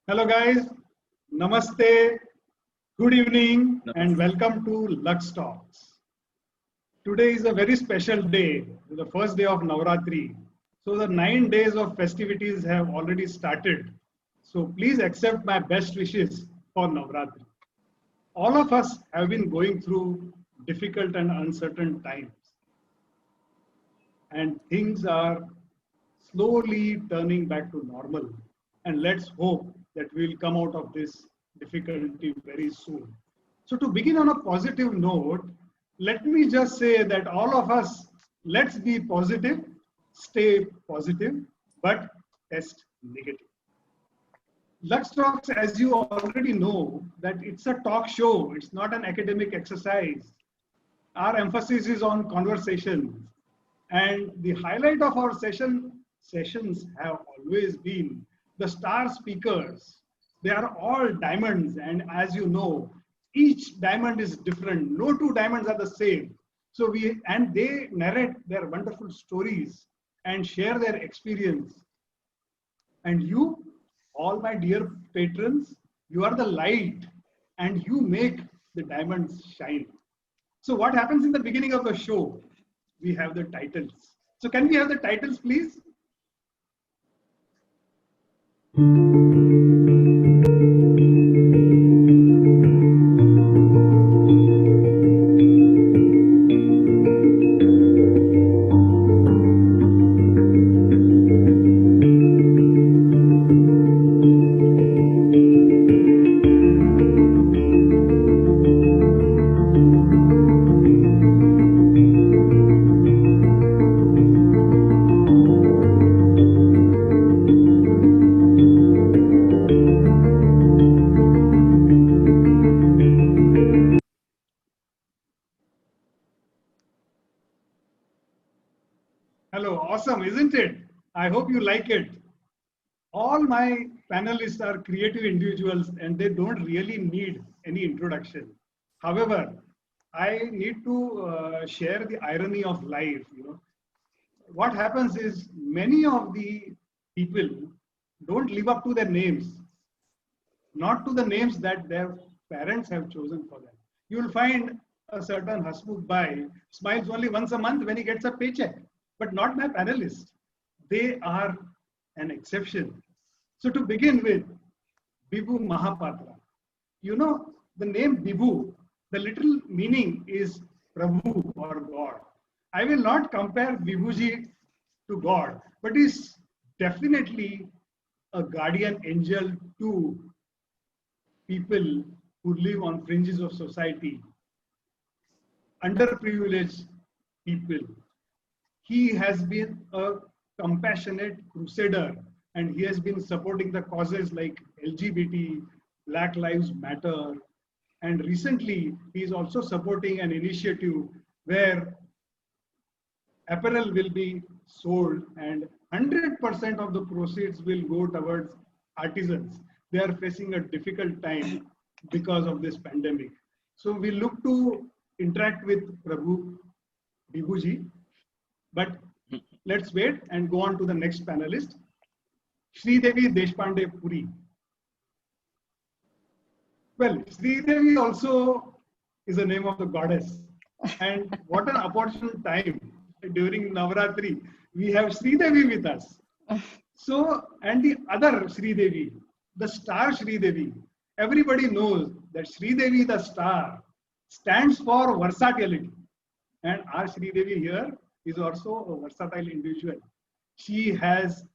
Hello guys, Namaste, good evening and welcome to Luxe Talks. Today is a very special day, the first day of Navratri. So the 9 days of festivities have already started. So please accept my best wishes for Navratri. All of us have been going through difficult and uncertain times. And things are slowly turning back to normal. And let's hope that we'll come out of this difficulty very soon. So, to begin on a positive note, let me just say that all of us, let's be positive, stay positive, but test negative. Lux Talks, as you already know, that it's a talk show, it's not an academic exercise. Our emphasis is on conversation. And the highlight of our sessions have always been the star speakers. They are all diamonds, and as you know, each diamond is different. No two diamonds are the same. So they narrate their wonderful stories and share their experience. And you, all my dear patrons, you are the light, and you make the diamonds shine. So what happens in the beginning of the show? We have the titles. So can we have the titles, please? Hello, awesome, isn't it? I hope you like it. All my panelists are creative individuals and they don't really need any introduction. However, I need to share the irony of life. What happens is many of the people don't live up to their names, not to the names that their parents have chosen for them. You will find a certain Hasmukh Bhai smiles only once a month when he gets a paycheck, but not my panelists. They are an exception. So to begin with, Bibhu Mahapatra. You know, the name Bibhu, the literal meaning is Prabhu or God. I will not compare Vibhuji to God, but he's definitely a guardian angel to people who live on fringes of society, underprivileged people. He has been a compassionate crusader and he has been supporting the causes like LGBT, Black Lives Matter. And recently, he is also supporting an initiative where apparel will be sold and 100% of the proceeds will go towards artisans. They are facing a difficult time because of this pandemic. So we look to interact with Prabhu Bibhuji, but let's wait and go on to the next panelist, Sridevi Deshpande Puri. Well, Sridevi also is the name of the goddess. And what an opportune time during Navratri. We have Sridevi with us. So, and the other Sridevi, the star Sridevi, everybody knows that Sridevi, the star, stands for versatility. And our Sridevi here is also a versatile individual. She has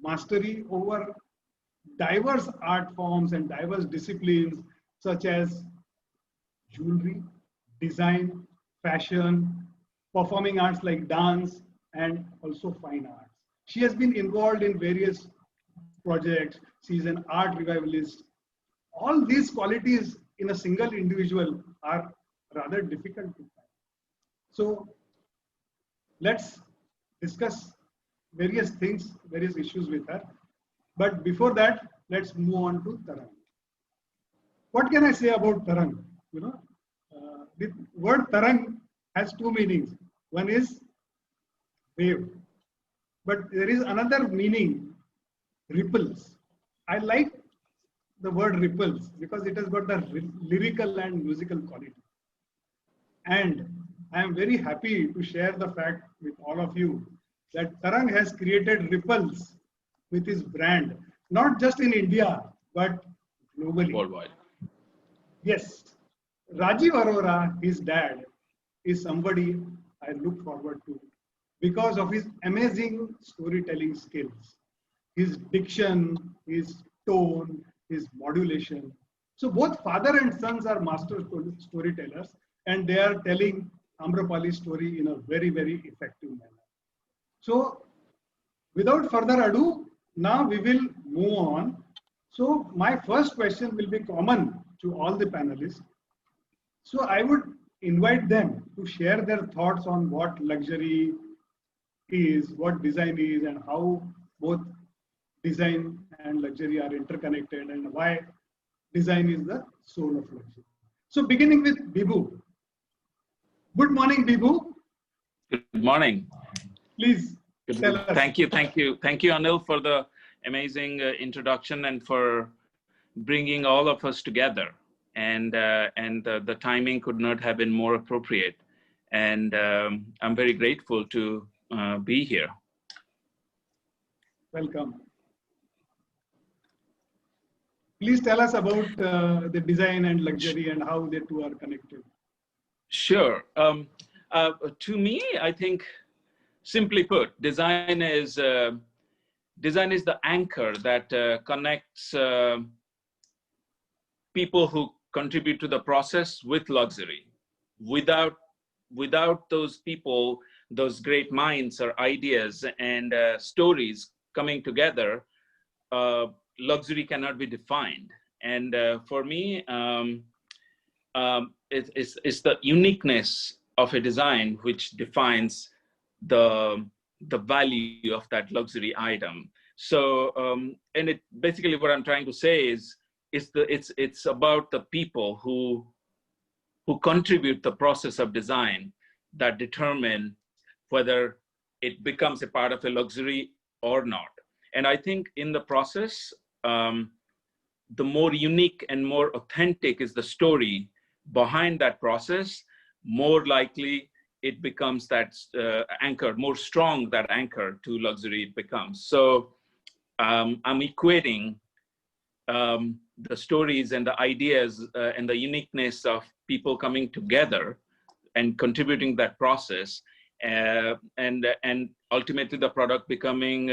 mastery over diverse art forms and diverse disciplines such as jewelry, design, fashion, performing arts like dance, and also fine arts. She has been involved in various projects. She is an art revivalist. All these qualities in a single individual are rather difficult to find. So let's discuss various things, various issues with her. But before that, let's move on to Tarang. What can I say about Tarang? The word Tarang has two meanings. One is wave, but there is another meaning, ripples. I like the word ripples because it has got the lyrical and musical quality. And I am very happy to share the fact with all of you that Tarang has created ripples with his brand, not just in India, but globally. Worldwide. Yes, Rajiv Arora, his dad, is somebody I look forward to because of his amazing storytelling skills, his diction, his tone, his modulation. So both father and sons are master storytellers, and they are telling Amrapali's story in a very, very effective manner. So without further ado, now we will move on. So my first question will be common to all the panelists. So I would invite them to share their thoughts on what luxury is, what design is, and how both design and luxury are interconnected, and why design is the soul of luxury. So beginning with Bibu. Good morning, Bibu. Good morning. Please tell us. Thank you, Anil, for the amazing introduction and for bringing all of us together. And the timing could not have been more appropriate. And I'm very grateful to be here. Welcome. Please tell us about the design and luxury and how the two are connected. Sure. To me, I think, simply put, design is the anchor that connects people who contribute to the process with luxury. Without those people, those great minds or ideas and stories coming together, luxury cannot be defined. And for me, it's the uniqueness of a design which defines the value of that luxury item. So, and it basically what I'm trying to say is it's about the people who contribute the process of design that determine whether it becomes a part of a luxury or not. And I think in the process, the more unique and more authentic is the story behind that process, more likely it becomes that anchor, more strong that anchor to luxury it becomes. So I'm equating the stories and the ideas and the uniqueness of people coming together and contributing that process, and ultimately the product becoming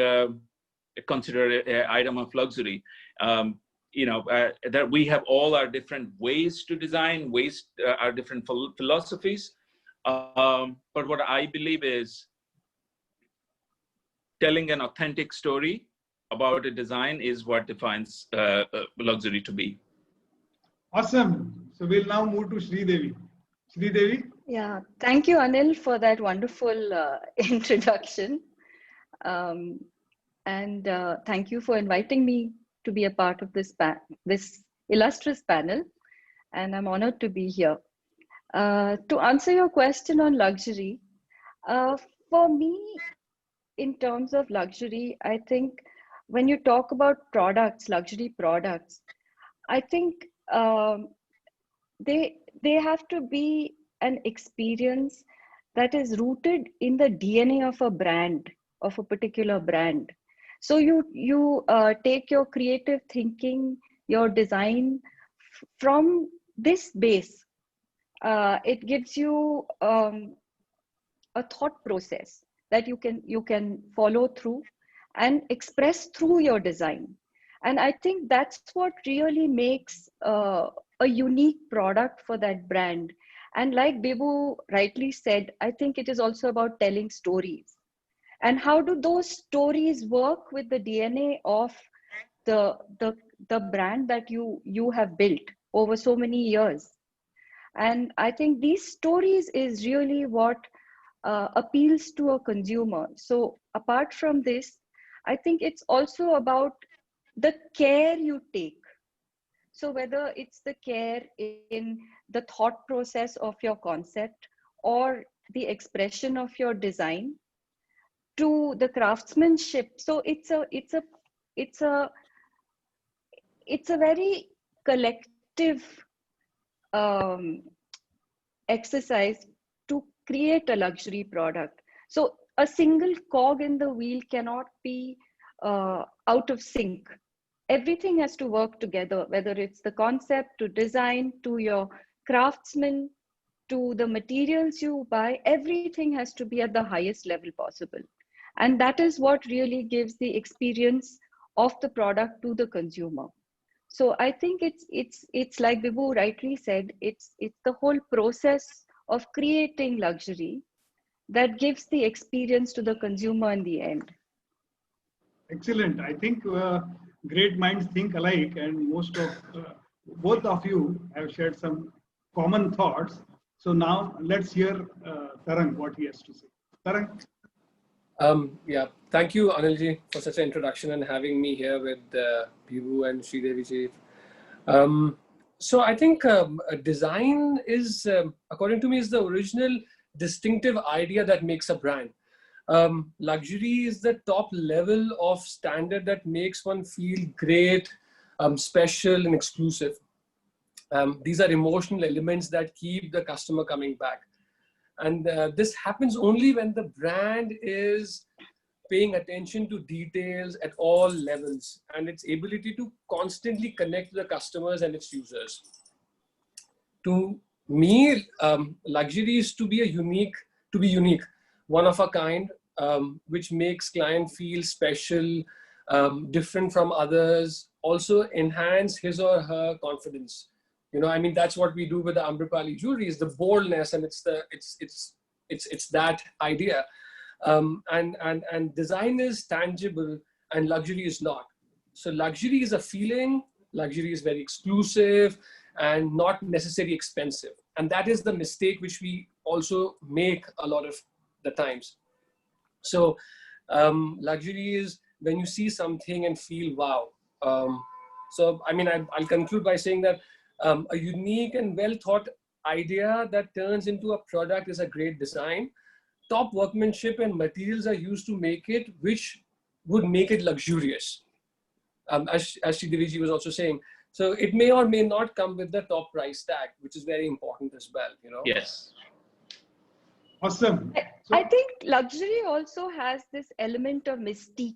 considered an item of luxury. That we have all our different ways to design, our different philosophies. But what I believe is telling an authentic story about a design is what defines luxury to be. Awesome. So we'll now move to Sridevi. Sridevi? Yeah, thank you, Anil, for that wonderful introduction. And thank you for inviting me to be a part of this illustrious panel. And I'm honored to be here. To answer your question on luxury, for me, in terms of luxury, I think when you talk about products, luxury products, I think they have to be an experience that is rooted in the DNA of a brand, of a particular brand. So you take your creative thinking, your design from this base. It gives you a thought process that you can follow through and express through your design. And I think that's what really makes a unique product for that brand. And like Bibu rightly said, I think it is also about telling stories. And how do those stories work with the DNA of the brand that you have built over so many years? And I think these stories is really what appeals to a consumer. So apart from this, I think it's also about the care you take. So whether it's the care in the thought process of your concept or the expression of your design to the craftsmanship. So it's it's a very collective exercise to create a luxury product. So a single cog in the wheel cannot be out of sync. Everything has to work together, whether it's the concept to design, to your craftsmen, to the materials you buy. Everything has to be at the highest level possible. And that is what really gives the experience of the product to the consumer. So I think it's like Vibhu rightly said, it's the whole process of creating luxury that gives the experience to the consumer in the end. Excellent. I think great minds think alike, and most of both of you have shared some common thoughts. So now let's hear Tarang what he has to say. Tarang. Yeah, thank you, Anilji, for such an introduction and having me here with Bibhu and Sridevi ji. So I think design is, according to me, is the original distinctive idea that makes a brand. Luxury is the top level of standard that makes one feel great, special and exclusive. These are emotional elements that keep the customer coming back. And this happens only when the brand is paying attention to details at all levels and its ability to constantly connect the customers and its users. To me, luxury is to be unique, one of a kind, which makes client feel special, different from others, also enhance his or her confidence. You know, I mean, that's what we do with the Amrapali jewelry, is the boldness, and it's that idea. And design is tangible and luxury is not. So luxury is a feeling, luxury is very exclusive and not necessarily expensive. And that is the mistake which we also make a lot of the times. So luxury is when you see something and feel wow. So I mean, I'll conclude by saying that a unique and well thought idea that turns into a product is a great design. Top workmanship and materials are used to make it, which would make it luxurious. As Sridevi ji was also saying. So it may or may not come with the top price tag, which is very important as well, you know? Yes. Awesome. So, I think luxury also has this element of mystique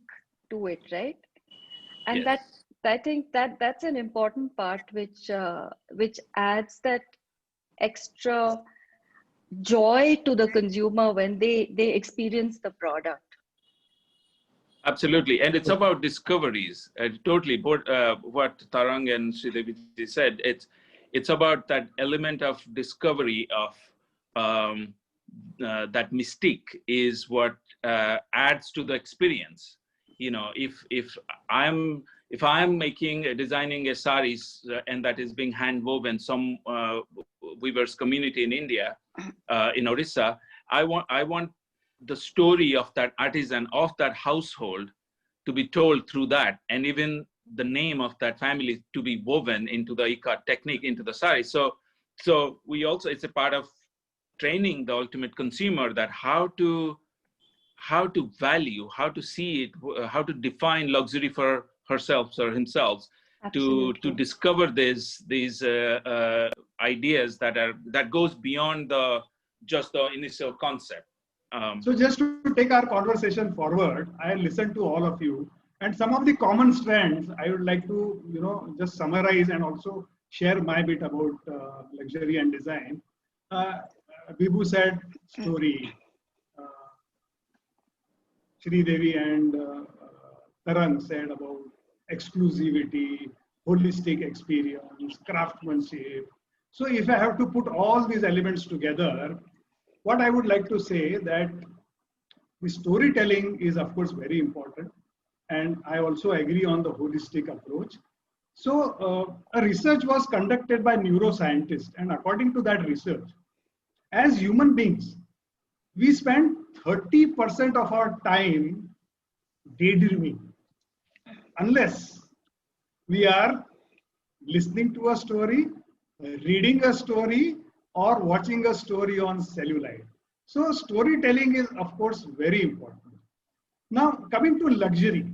to it, right? And Yes. I think that's an important part which adds that extra joy to the consumer when they experience the product. Absolutely, and it's about discoveries. Totally, what Tarang and Sridevi said. It's about that element of discovery of that mystique is what adds to the experience. You know, if I'm designing a saris and that is being hand woven, some weavers community in India, in Orissa, I want the story of that artisan, of that household, to be told through that, and even the name of that family to be woven into the ikat technique, into the sari. So we also, it's a part of training the ultimate consumer that how to value, how to see it, how to define luxury for herself or himself, to discover these ideas that goes beyond just the initial concept. So just to take our conversation forward, I listened to all of you, and some of the common strands I would like to, just summarize and also share my bit about luxury and design. Vibhu said story. Sridevi and Tarang said about exclusivity, holistic experience, craftsmanship. So if I have to put all these elements together, what I would like to say that the storytelling is of course very important, and I also agree on the holistic approach. So a research was conducted by neuroscientists, and according to that research, as human beings, we spend 30% of our time daydreaming, unless we are listening to a story, reading a story, or watching a story on cellulite. So storytelling is of course very important. Now coming to luxury.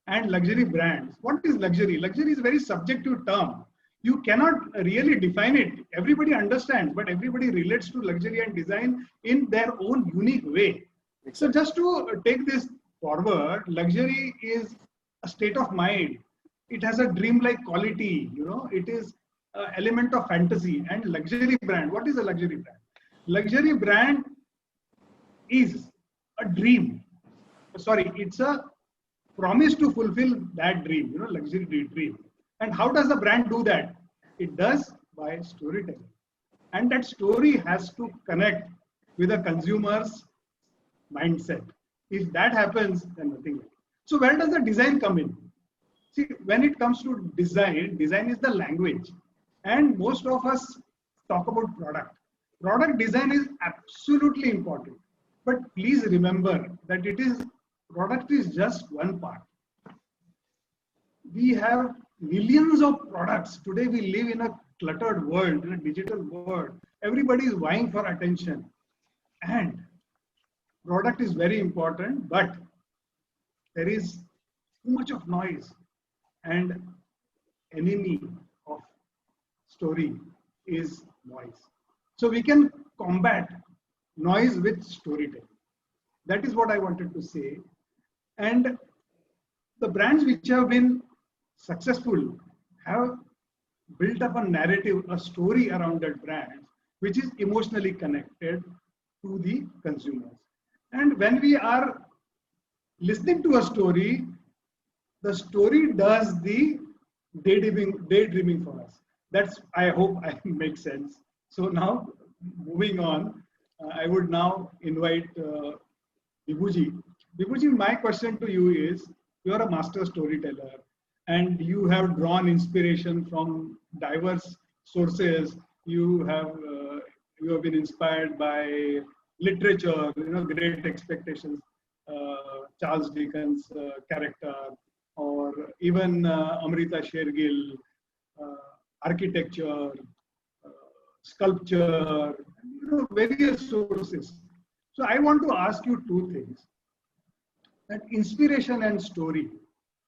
and luxury brands. What is luxury? Luxury is a very subjective term. You cannot really define it. Everybody understands, but everybody relates to luxury and design in their own unique way. So just to take this forward, luxury is a state of mind. It has a dreamlike quality, it is an element of fantasy. And luxury brand, what is a luxury brand? Luxury brand is a dream. Sorry, it's a promise to fulfill that dream, luxury dream. And how does the brand do that? It does by storytelling. And that story has to connect with the consumer's mindset. If that happens, then nothing. So where does the design come in? See, when it comes to design, design is the language. And most of us talk about product. Product design is absolutely important. But please remember that product is just one part. We have millions of products. Today we live in a cluttered world, in a digital world. Everybody is vying for attention. And product is very important, but there is too much of noise. And enemy of story is noise. So we can combat noise with storytelling. That is what I wanted to say. And the brands which have been successful have built up a narrative, a story around that brand, which is emotionally connected to the consumers. And when we are listening to a story, the story does the daydreaming for us. That's, I hope I make sense. So now, moving on, I would now invite Vibhuji. Vibhuji, my question to you is, you are a master storyteller and you have drawn inspiration from diverse sources. You have been inspired by literature, Great Expectations, Charles Dickens' character, or even Amrita Shergill, architecture, sculpture, various sources. So I want to ask you two things. That inspiration and story,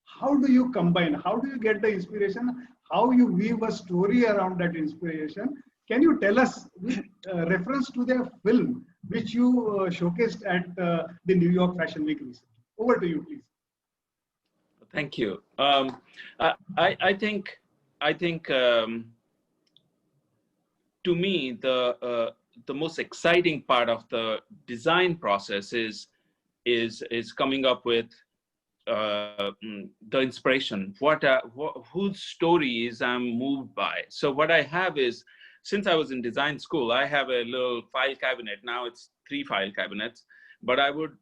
how do you combine? How do you get the inspiration? How you weave a story around that inspiration? Can you tell us with reference to the film which you showcased at the New York Fashion Week recently? Over to you, please. Thank you. I think to me the most exciting part of the design process is coming up with the inspiration. Whose stories I'm moved by. So what I have is, since I was in design school, I have a little file cabinet. Now it's 3 file cabinets, but I would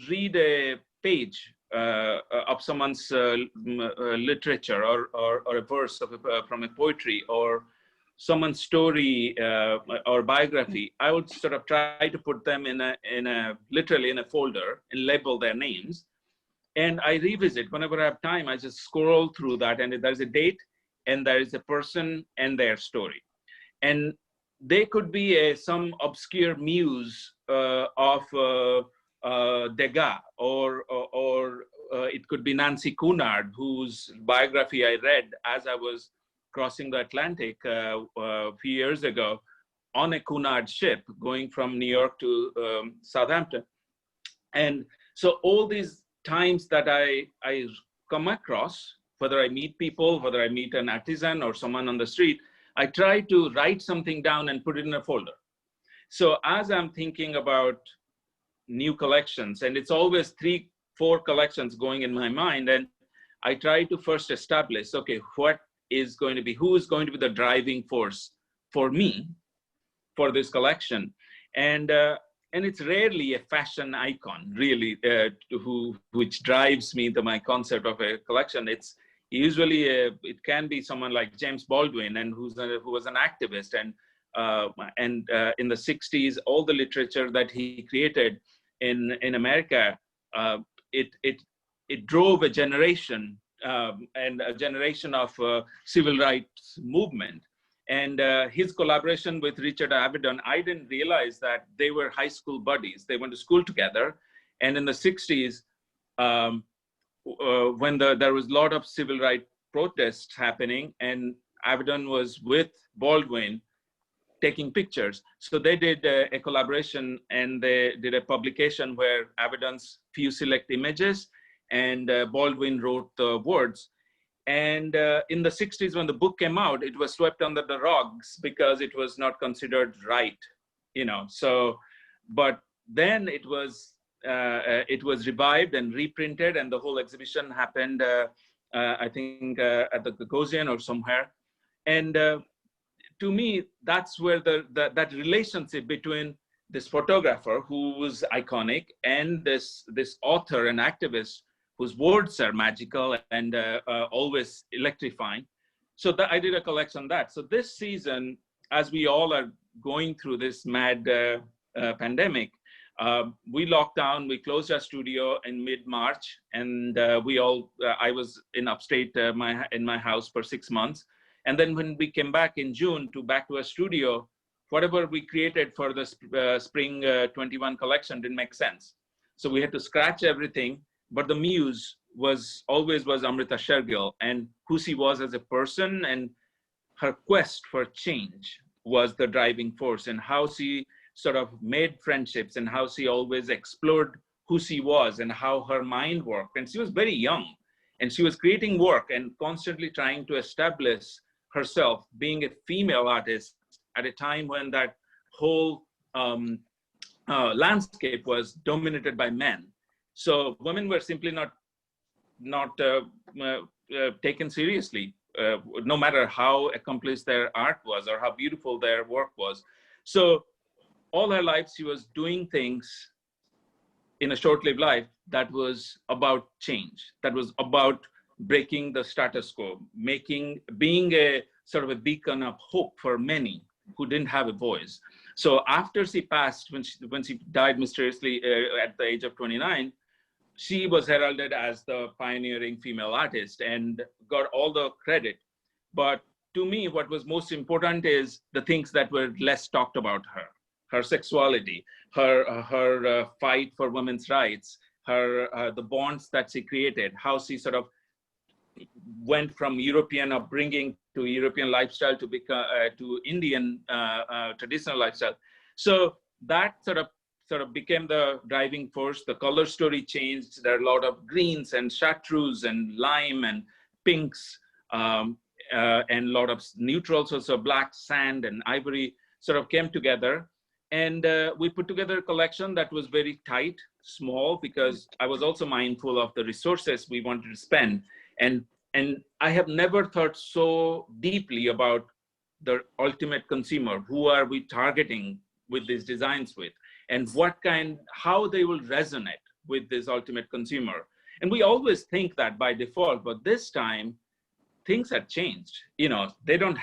read a page of someone's literature or a verse from a poetry or someone's story or biography. I would sort of try to put them literally in a folder and label their names. And I revisit whenever I have time. I just scroll through that, and there's a date and there is a person and their story. And they could be some obscure muse of Degas, or it could be Nancy Cunard, whose biography I read as I was crossing the Atlantic a few years ago on a Cunard ship going from New York to Southampton. And so all these times that I come across, whether I meet people, whether I meet an artisan or someone on the street, I try to write something down and put it in a folder. So as I'm thinking about new collections, and it's always 3-4 collections going in my mind, and I try to first establish, okay, who is going to be the driving force for me for this collection. And it's rarely a fashion icon, really, which drives me to my concept of a collection. It's usually it can be someone like James Baldwin, and who was an activist, and in the 60s, all the literature that he created in America, it drove a generation and a generation of civil rights movement. And his collaboration with Richard Avedon, I didn't realize that they were high school buddies. They went to school together. And in the 60s, when there was a lot of civil rights protests happening, and Avedon was with Baldwin taking pictures. So they did a collaboration, and they did a publication where Avedon's few select images, and Baldwin wrote the words. And in the 60s, when the book came out, it was swept under the rugs because it was not considered right, you know. So, but then it was revived and reprinted, and the whole exhibition happened, I think, at the Gagosian or somewhere. And to me, that's where that relationship between this photographer who was iconic and this author and activist whose words are magical and always electrifying. So I did a collection on that. So this season, as we all are going through this mad pandemic, we locked down, we closed our studio in mid-March, and I was in upstate in my house for 6 months. And then when we came back in June back to our studio, whatever we created for the spring 21 collection didn't make sense. So we had to scratch everything. But the muse was always Amrita Shergill, and who she was as a person, and her quest for change was the driving force, and how she sort of made friendships, and how she always explored who she was and how her mind worked. And she was very young, and she was creating work and constantly trying to establish herself being a female artist at a time when that whole landscape was dominated by men. So women were simply not taken seriously, no matter how accomplished their art was or how beautiful their work was. So all her life, she was doing things in a short-lived life that was about change, that was about breaking the status quo, being a sort of a beacon of hope for many who didn't have a voice. So after she passed, when she died mysteriously at the age of 29, she was heralded as the pioneering female artist and got all the credit. But to me, what was most important is the things that were less talked about her sexuality, her fight for women's rights, the bonds that she created, how she sort of went from European upbringing to European lifestyle to Indian traditional lifestyle. So that sort of became the driving force. The color story changed. There are a lot of greens and chartreuse and lime and pinks and a lot of neutrals, also black, sand, and ivory sort of came together. And we put together a collection that was very tight, small, because I was also mindful of the resources we wanted to spend. And I have never thought so deeply about the ultimate consumer. Who are we targeting with these designs with? And how they will resonate with this ultimate consumer. And we always think that by default, but this time things have changed. You know, they don't,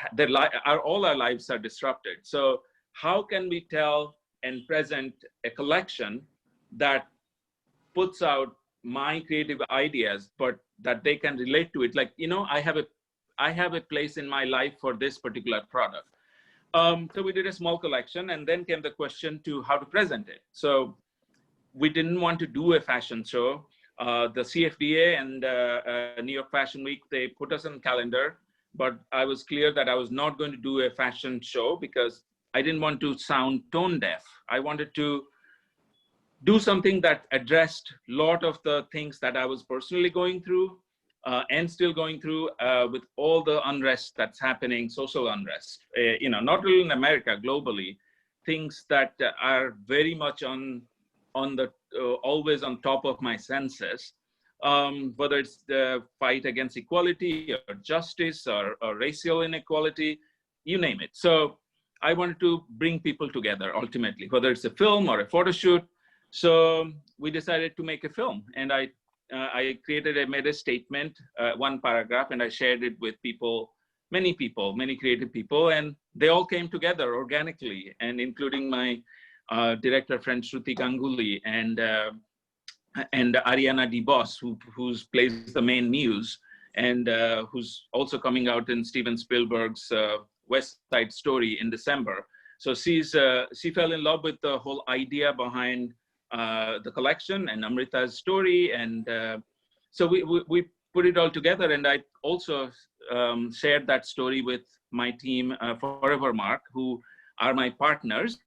all our lives are disrupted. So how can we tell and present a collection that puts out my creative ideas, but that they can relate to it? Like, you know, I have a place in my life for this particular product. So we did a small collection, and then came the question to how to present it. So we didn't want to do a fashion show. The CFDA and New York Fashion Week, they put us on calendar, but I was clear that I was not going to do a fashion show because I didn't want to sound tone deaf. I wanted to do something that addressed a lot of the things that I was personally going through and still going through with all the unrest that's happening, social unrest, you know, not only in America, globally, things that are very much on the always on top of my senses, whether it's the fight against equality or justice or racial inequality, you name it. So I wanted to bring people together ultimately, whether it's a film or a photo shoot. So we decided to make a film, and I made a statement, one paragraph, and I shared it with many creative people, and they all came together organically, and including my director friend Shruti Ganguly and Ariana DeBoss, who plays the main muse, and who's also coming out in Steven Spielberg's West Side Story in December. So she fell in love with the whole idea behind the collection and Amrita's story, and So we put it all together, and I also shared that story with my team, Forever Mark, who are my partners.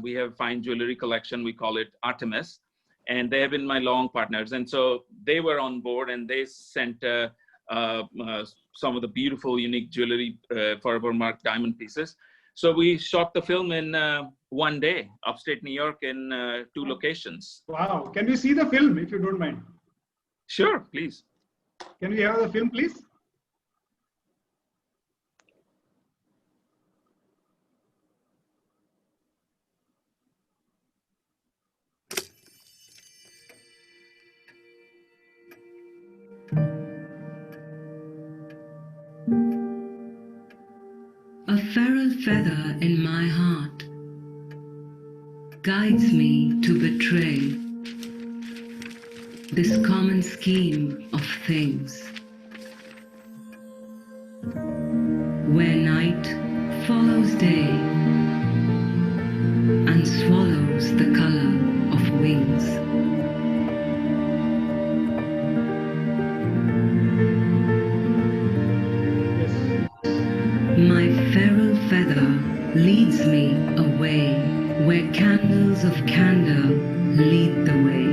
We have fine jewelry collection. We call it Artemis, and they have been my long partners. And so they were on board, and they sent some of the beautiful, unique jewelry, Forever Mark diamond pieces. So we shot the film in one day, upstate New York, in 2 locations. Wow. Can we see the film, if you don't mind? Sure, please. Can we have the film, please? A feral feather in my heart guides me to betray this common scheme of things, where night follows day and swallows the color of wings. My feral feather leads me away where candles of candor lead the way.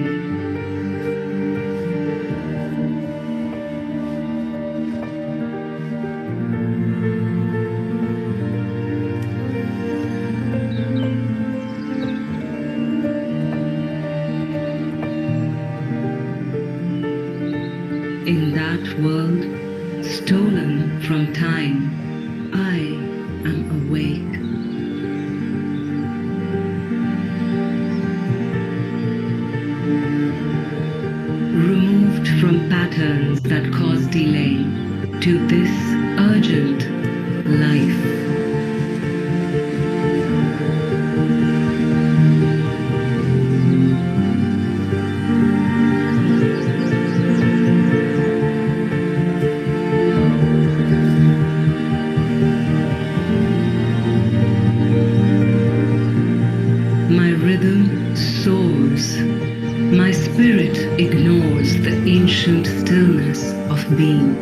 In that world stolen from time, I am awake. Removed from patterns that cause delay to this urgent life. My rhythm soars. My spirit ignores the ancient stillness of being.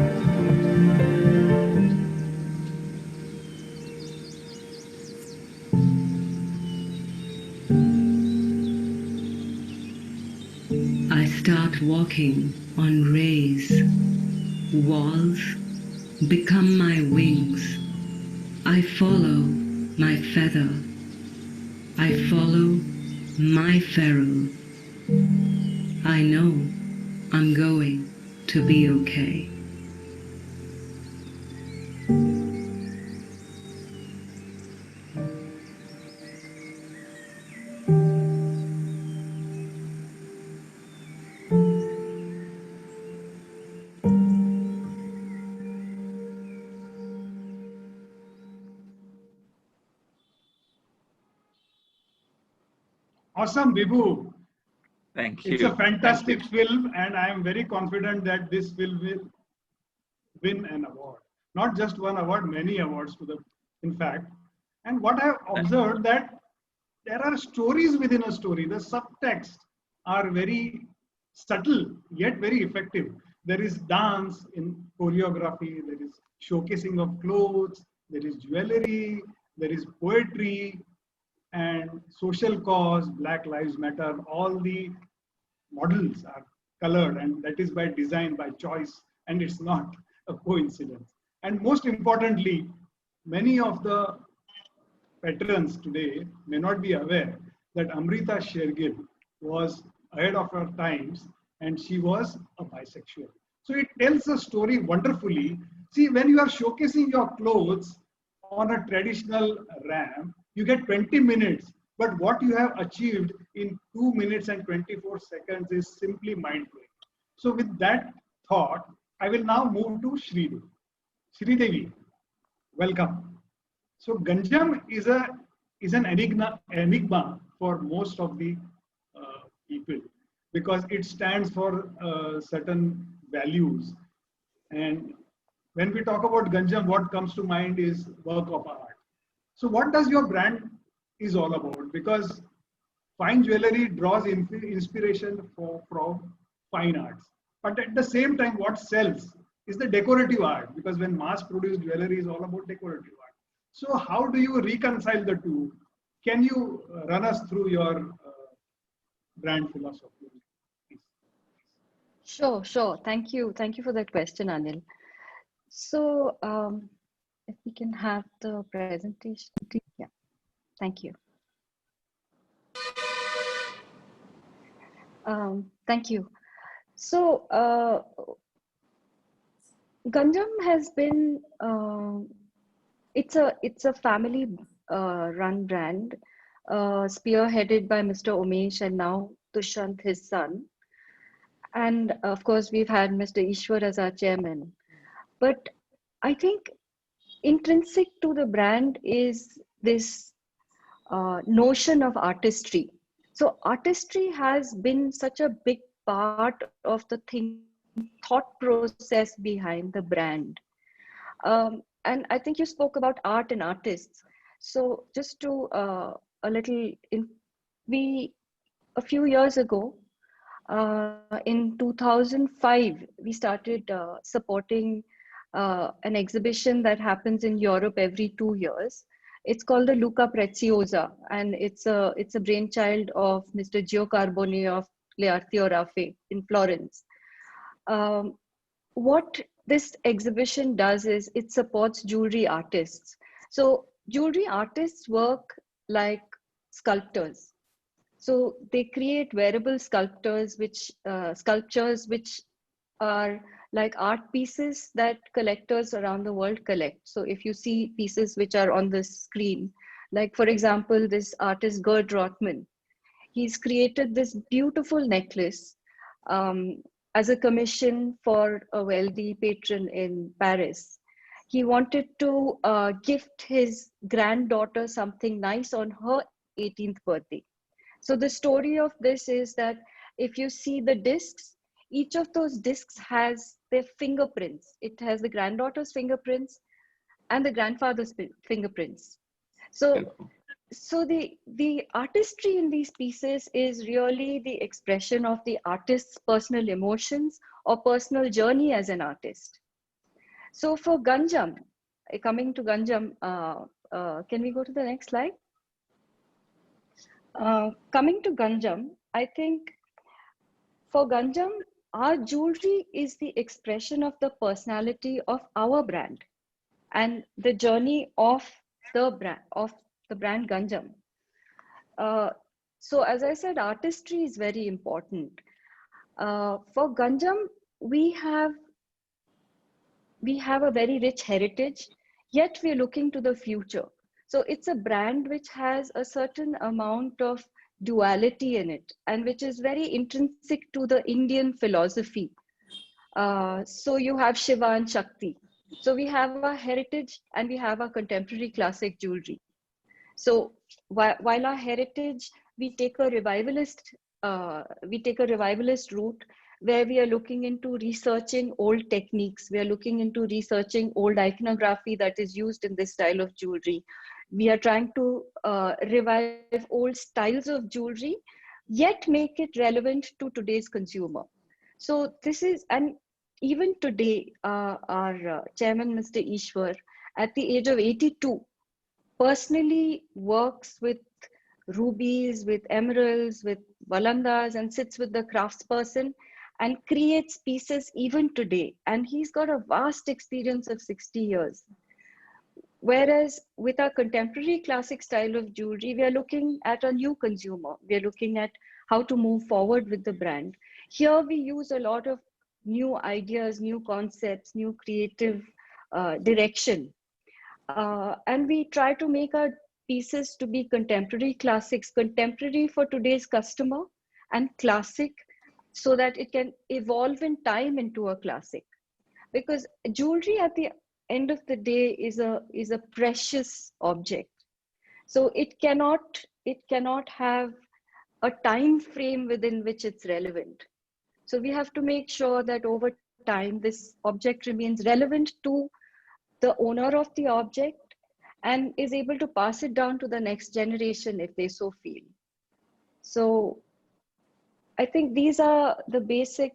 I start walking on rays. Walls become my wings. I follow my feather. I follow my feral. I know I'm going to be okay. Awesome, Vibhu. Thank you. It's a fantastic Thank you. film, and I am very confident that this film will win an award. Not just one award, many awards to the, in fact. And what I have observed that there are stories within a story. The subtext are very subtle yet very effective. There is dance in choreography, there is showcasing of clothes, there is jewelry, there is poetry and social cause, Black Lives Matter. All the models are colored, and that is by design, by choice, and it's not a coincidence. And most importantly, many of the veterans today may not be aware that Amrita Shergill was ahead of her times, and she was a bisexual. So it tells a story wonderfully. See, when you are showcasing your clothes on a traditional ramp, you get 20 minutes, but what you have achieved in 2 minutes and 24 seconds is simply mind-blowing. So with that thought, I will now move to Sridevi. Sridevi, welcome. So Ganjam is an enigma for most of the people, because it stands for certain values. And when we talk about Ganjam, what comes to mind is work of art. So what does your brand is all about? Because fine jewelry draws inspiration from fine arts. But at the same time, what sells is the decorative art, because when mass produced jewelry is all about decorative art. So how do you reconcile the two? Can you run us through your brand philosophy? Sure. Thank you for that question, Anil. So if we can have the presentation. Yeah, thank you. Thank you. So Ganjam has been it's a family run brand, spearheaded by Mr. Umesh and now Tushant, his son. And of course, we've had Mr. Ishwar as our chairman. But I think intrinsic to the brand is this notion of artistry. So artistry has been such a big part of the thought process behind the brand. And I think you spoke about art and artists. So just to a few years ago, in 2005, we started supporting an exhibition that happens in Europe every 2 years. It's called the Luca Preziosa, and it's a brainchild of Mr. Gio Carbone of Le Arti Orafe in Florence. What this exhibition does is it supports jewelry artists. So jewelry artists work like sculptors. So they create wearable sculptures, sculptures which are like art pieces that collectors around the world collect. So if you see pieces which are on the screen, like for example, this artist Gerd Rothman, he's created this beautiful necklace as a commission for a wealthy patron in Paris. He wanted to gift his granddaughter something nice on her 18th birthday. So the story of this is that if you see the discs, each of those discs has their fingerprints. It has the granddaughter's fingerprints and the grandfather's fingerprints. So the artistry in these pieces is really the expression of the artist's personal emotions or personal journey as an artist. So for Ganjam, coming to Ganjam, can we go to the next slide? Coming to Ganjam, I think for Ganjam, our jewelry is the expression of the personality of our brand and the journey of the brand Ganjam. So as I said, artistry is very important. For Ganjam, we have a very rich heritage, yet we're looking to the future. So it's a brand which has a certain amount of duality in it, and which is very intrinsic to the Indian philosophy. So you have Shiva and Shakti. So we have our heritage and we have our contemporary classic jewelry. So while our heritage, we take a revivalist route where we are looking into researching old techniques. We are looking into researching old iconography that is used in this style of jewelry. We are trying to revive old styles of jewelry, yet make it relevant to today's consumer. So this is, and even today, our chairman, Mr. Ishwar, at the age of 82, personally works with rubies, with emeralds, with valandas, and sits with the craftsperson and creates pieces even today. And he's got a vast experience of 60 years. Whereas with our contemporary classic style of jewelry, we are looking at a new consumer. We are looking at how to move forward with the brand. Here we use a lot of new ideas, new concepts, new creative direction. And we try to make our pieces to be contemporary classics, contemporary for today's customer, and classic so that it can evolve in time into a classic. Because jewelry at the end of the day is a precious object. So it cannot have a time frame within which it's relevant. So we have to make sure that over time, this object remains relevant to the owner of the object and is able to pass it down to the next generation if they so feel. So I think these are the basic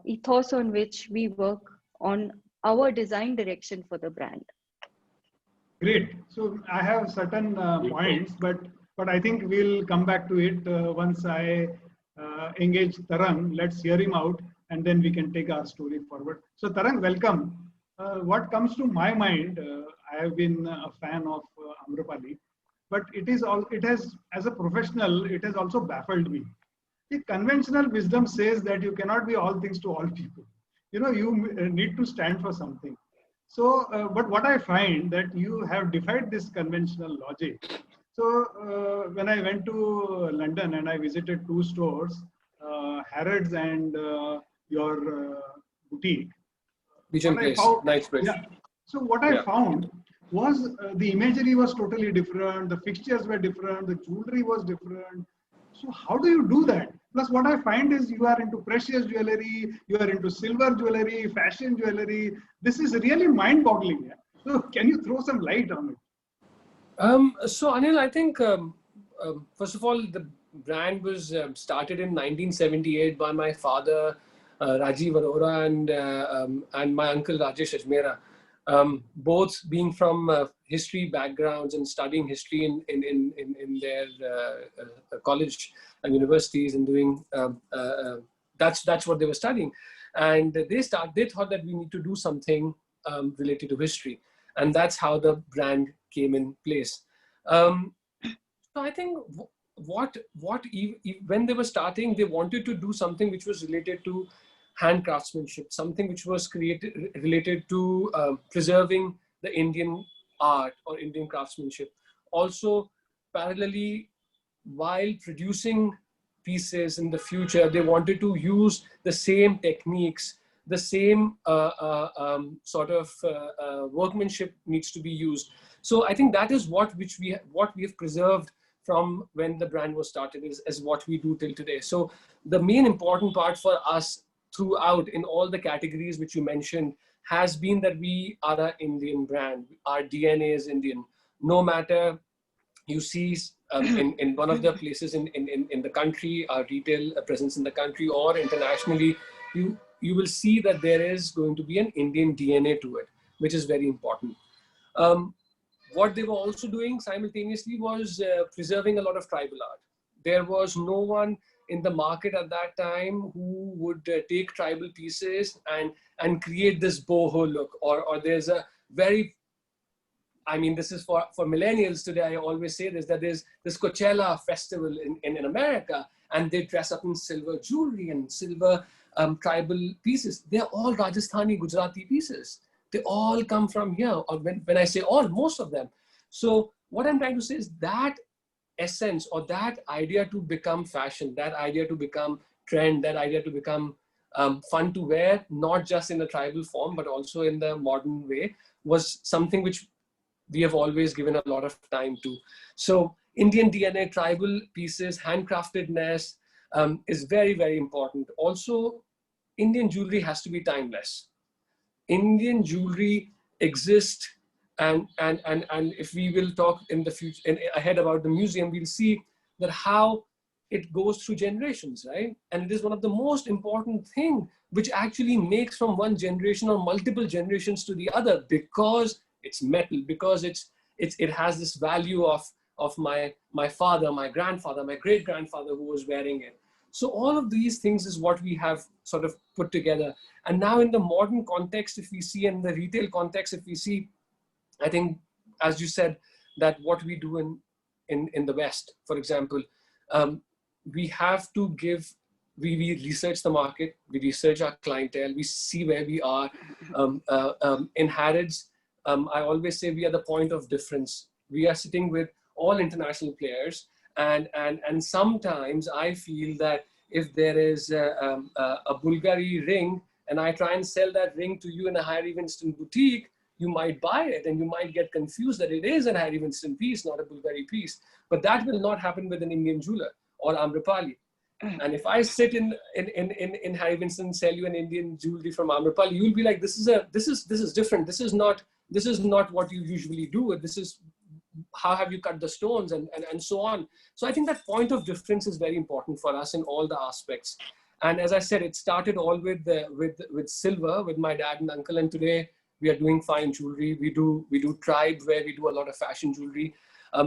ethos on which we work on our design direction for the brand. Great. So I have certain points, but I think we'll come back to it once I engage Tarang. Let's hear him out, and then we can take our story forward. So Tarang, welcome. What comes to my mind, I have been a fan of Amrapali, but it has, as a professional, it has also baffled me. The conventional wisdom says that you cannot be all things to all people. You need to stand for something. So, but what I find that you have defied this conventional logic. So, when I went to London and I visited two stores, Harrods and your boutique, Bijan Place, Knightsbridge. yeah. So what I found was the imagery was totally different, the fixtures were different, the jewelry was different. So how do you do that? Plus, what I find is you are into precious jewelry, you are into silver jewelry, fashion jewelry. This is really mind-boggling. Yeah? So can you throw some light on it? So Anil, I think first of all, the brand was started in 1978 by my father, Rajiv Arora, and my uncle Rajesh Ajmera. Both being from history backgrounds and studying history in their college and universities and doing that's what they were studying, and they thought that we need to do something related to history, and that's how the brand came in place. So I think when they were starting, they wanted to do something which was related to hand craftsmanship, something which was related to preserving the Indian art or Indian craftsmanship. Also, parallelly, while producing pieces in the future, they wanted to use the same techniques, the same sort of workmanship needs to be used. So I think that is what we have preserved from when the brand was started is what we do till today. So the main important part for us throughout in all the categories which you mentioned has been that we are an Indian brand. Our DNA is Indian. No matter you see in one of the places in the country, our retail presence in the country or internationally, you will see that there is going to be an Indian DNA to it, which is very important. What they were also doing simultaneously was preserving a lot of tribal art. There was no one in the market at that time who would take tribal pieces and create this boho look, or there's a very, I mean, this is for millennials today, I always say this, that there's this Coachella festival in America, and they dress up in silver jewelry and silver tribal pieces. They're all Rajasthani, Gujarati pieces. They all come from here, or when I say all, most of them. So what I'm trying to say is that essence or that idea to become fashion, that idea to become trend, that idea to become fun to wear, not just in a tribal form, but also in the modern way, was something which we have always given a lot of time to. So Indian DNA, tribal pieces, handcraftedness is very, very important. Also, Indian jewelry has to be timeless. Indian jewelry exists, and if we will talk in the future ahead about the museum, we'll see that how it goes through generations, right? And it is one of the most important thing which actually makes from one generation or multiple generations to the other, because it's metal, because it has this value of my father, my grandfather, my great grandfather who was wearing it. So all of these things is what we have sort of put together. And now in the modern context, if we see, in the retail context, if we see, I think, as you said, that what we do in the West, for example, we have to give, we research the market, we research our clientele, we see where we are. In Harrods, I always say we are the point of difference. We are sitting with all international players. And sometimes I feel that if there is a Bulgari ring and I try and sell that ring to you in a Harry Winston boutique, you might buy it and you might get confused that it is a Harry Winston piece, not a Bulgari piece. But that will not happen with an Indian jeweler or Amrapali. And if I sit in Harry Winston and sell you an Indian jewelry from Amrapali, you'll be like, this is different. This is not what you usually do. This is how have you cut the stones and so on. So I think that point of difference is very important for us in all the aspects. And as I said, it started all with silver, with my dad and uncle. And today we are doing fine jewelry. We do tribe, where we do a lot of fashion jewelry.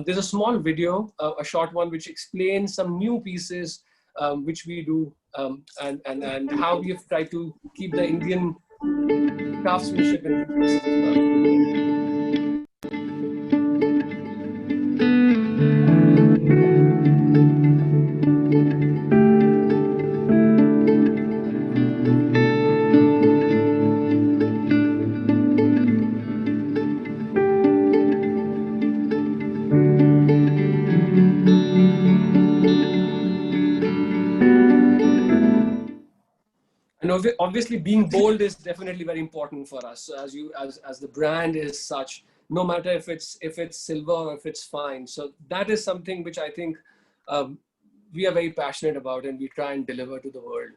There's a small video, a short one, which explains some new pieces which we do, and how we have tried to keep the Indian craftsmanship in these pieces as well. And obviously, being bold is definitely very important for us. So as the brand is such, no matter if it's silver or if it's fine. So that is something which I think we are very passionate about, and we try and deliver to the world.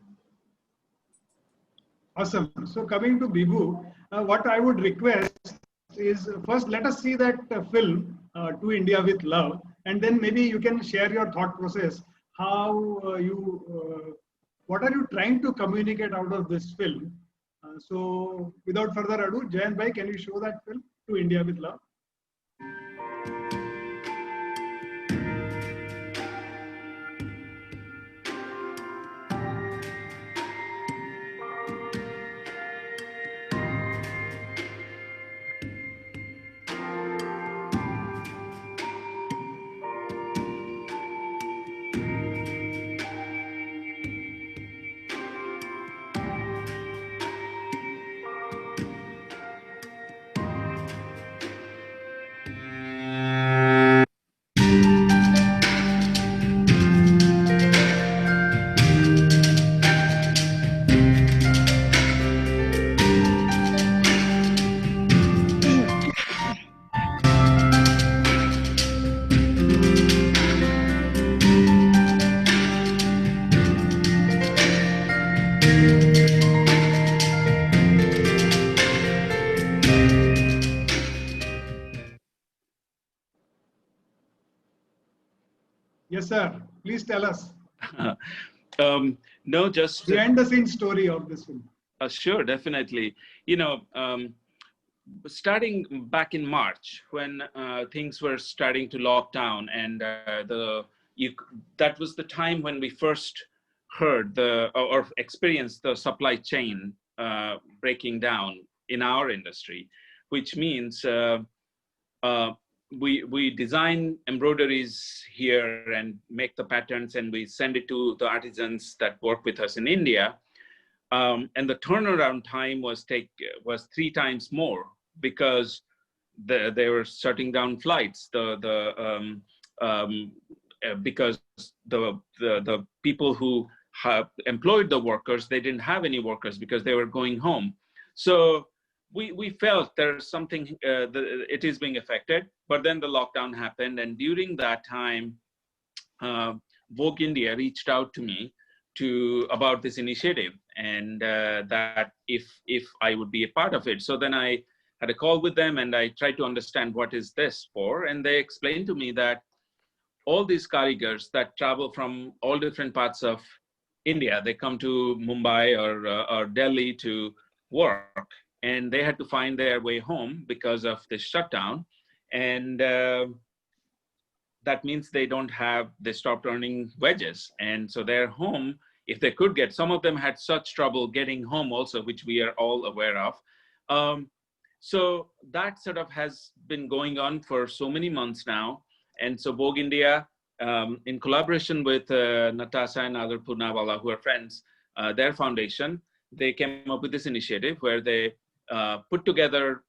Awesome. So coming to Bibu, what I would request is, first let us see that film, To India with Love, and then maybe you can share your thought process. How what are you trying to communicate out of this film? So without further ado, Jayant Bhai, can you show that film, To India with Love? Yes, sir. Please tell us. No, just behind the scenes story of this film. Sure, definitely. You know, starting back in March, when things were starting to lock down, and that was the time when we first heard or experienced the supply chain breaking down in our industry, which means we design embroideries here and make the patterns, and we send it to the artisans that work with us in India. And the turnaround time was 3 times more, because they were shutting down flights. Because the people who have employed the workers, they didn't have any workers because they were going home. So we felt there's something, it is being affected. But then the lockdown happened, and during that time, Vogue India reached out to me about this initiative, and that if I would be a part of it. So then I had a call with them, and I tried to understand what is this for, and they explained to me that all these karigars that travel from all different parts of India, they come to Mumbai or Delhi to work, and they had to find their way home because of the shutdown. And that means they stopped earning wages. And so they're home, if they could get, some of them had such trouble getting home also, which we are all aware of. So that sort of has been going on for so many months now. And so Vogue India, in collaboration with Natasha and Adar Poonawala, who are friends, their foundation, they came up with this initiative where they put together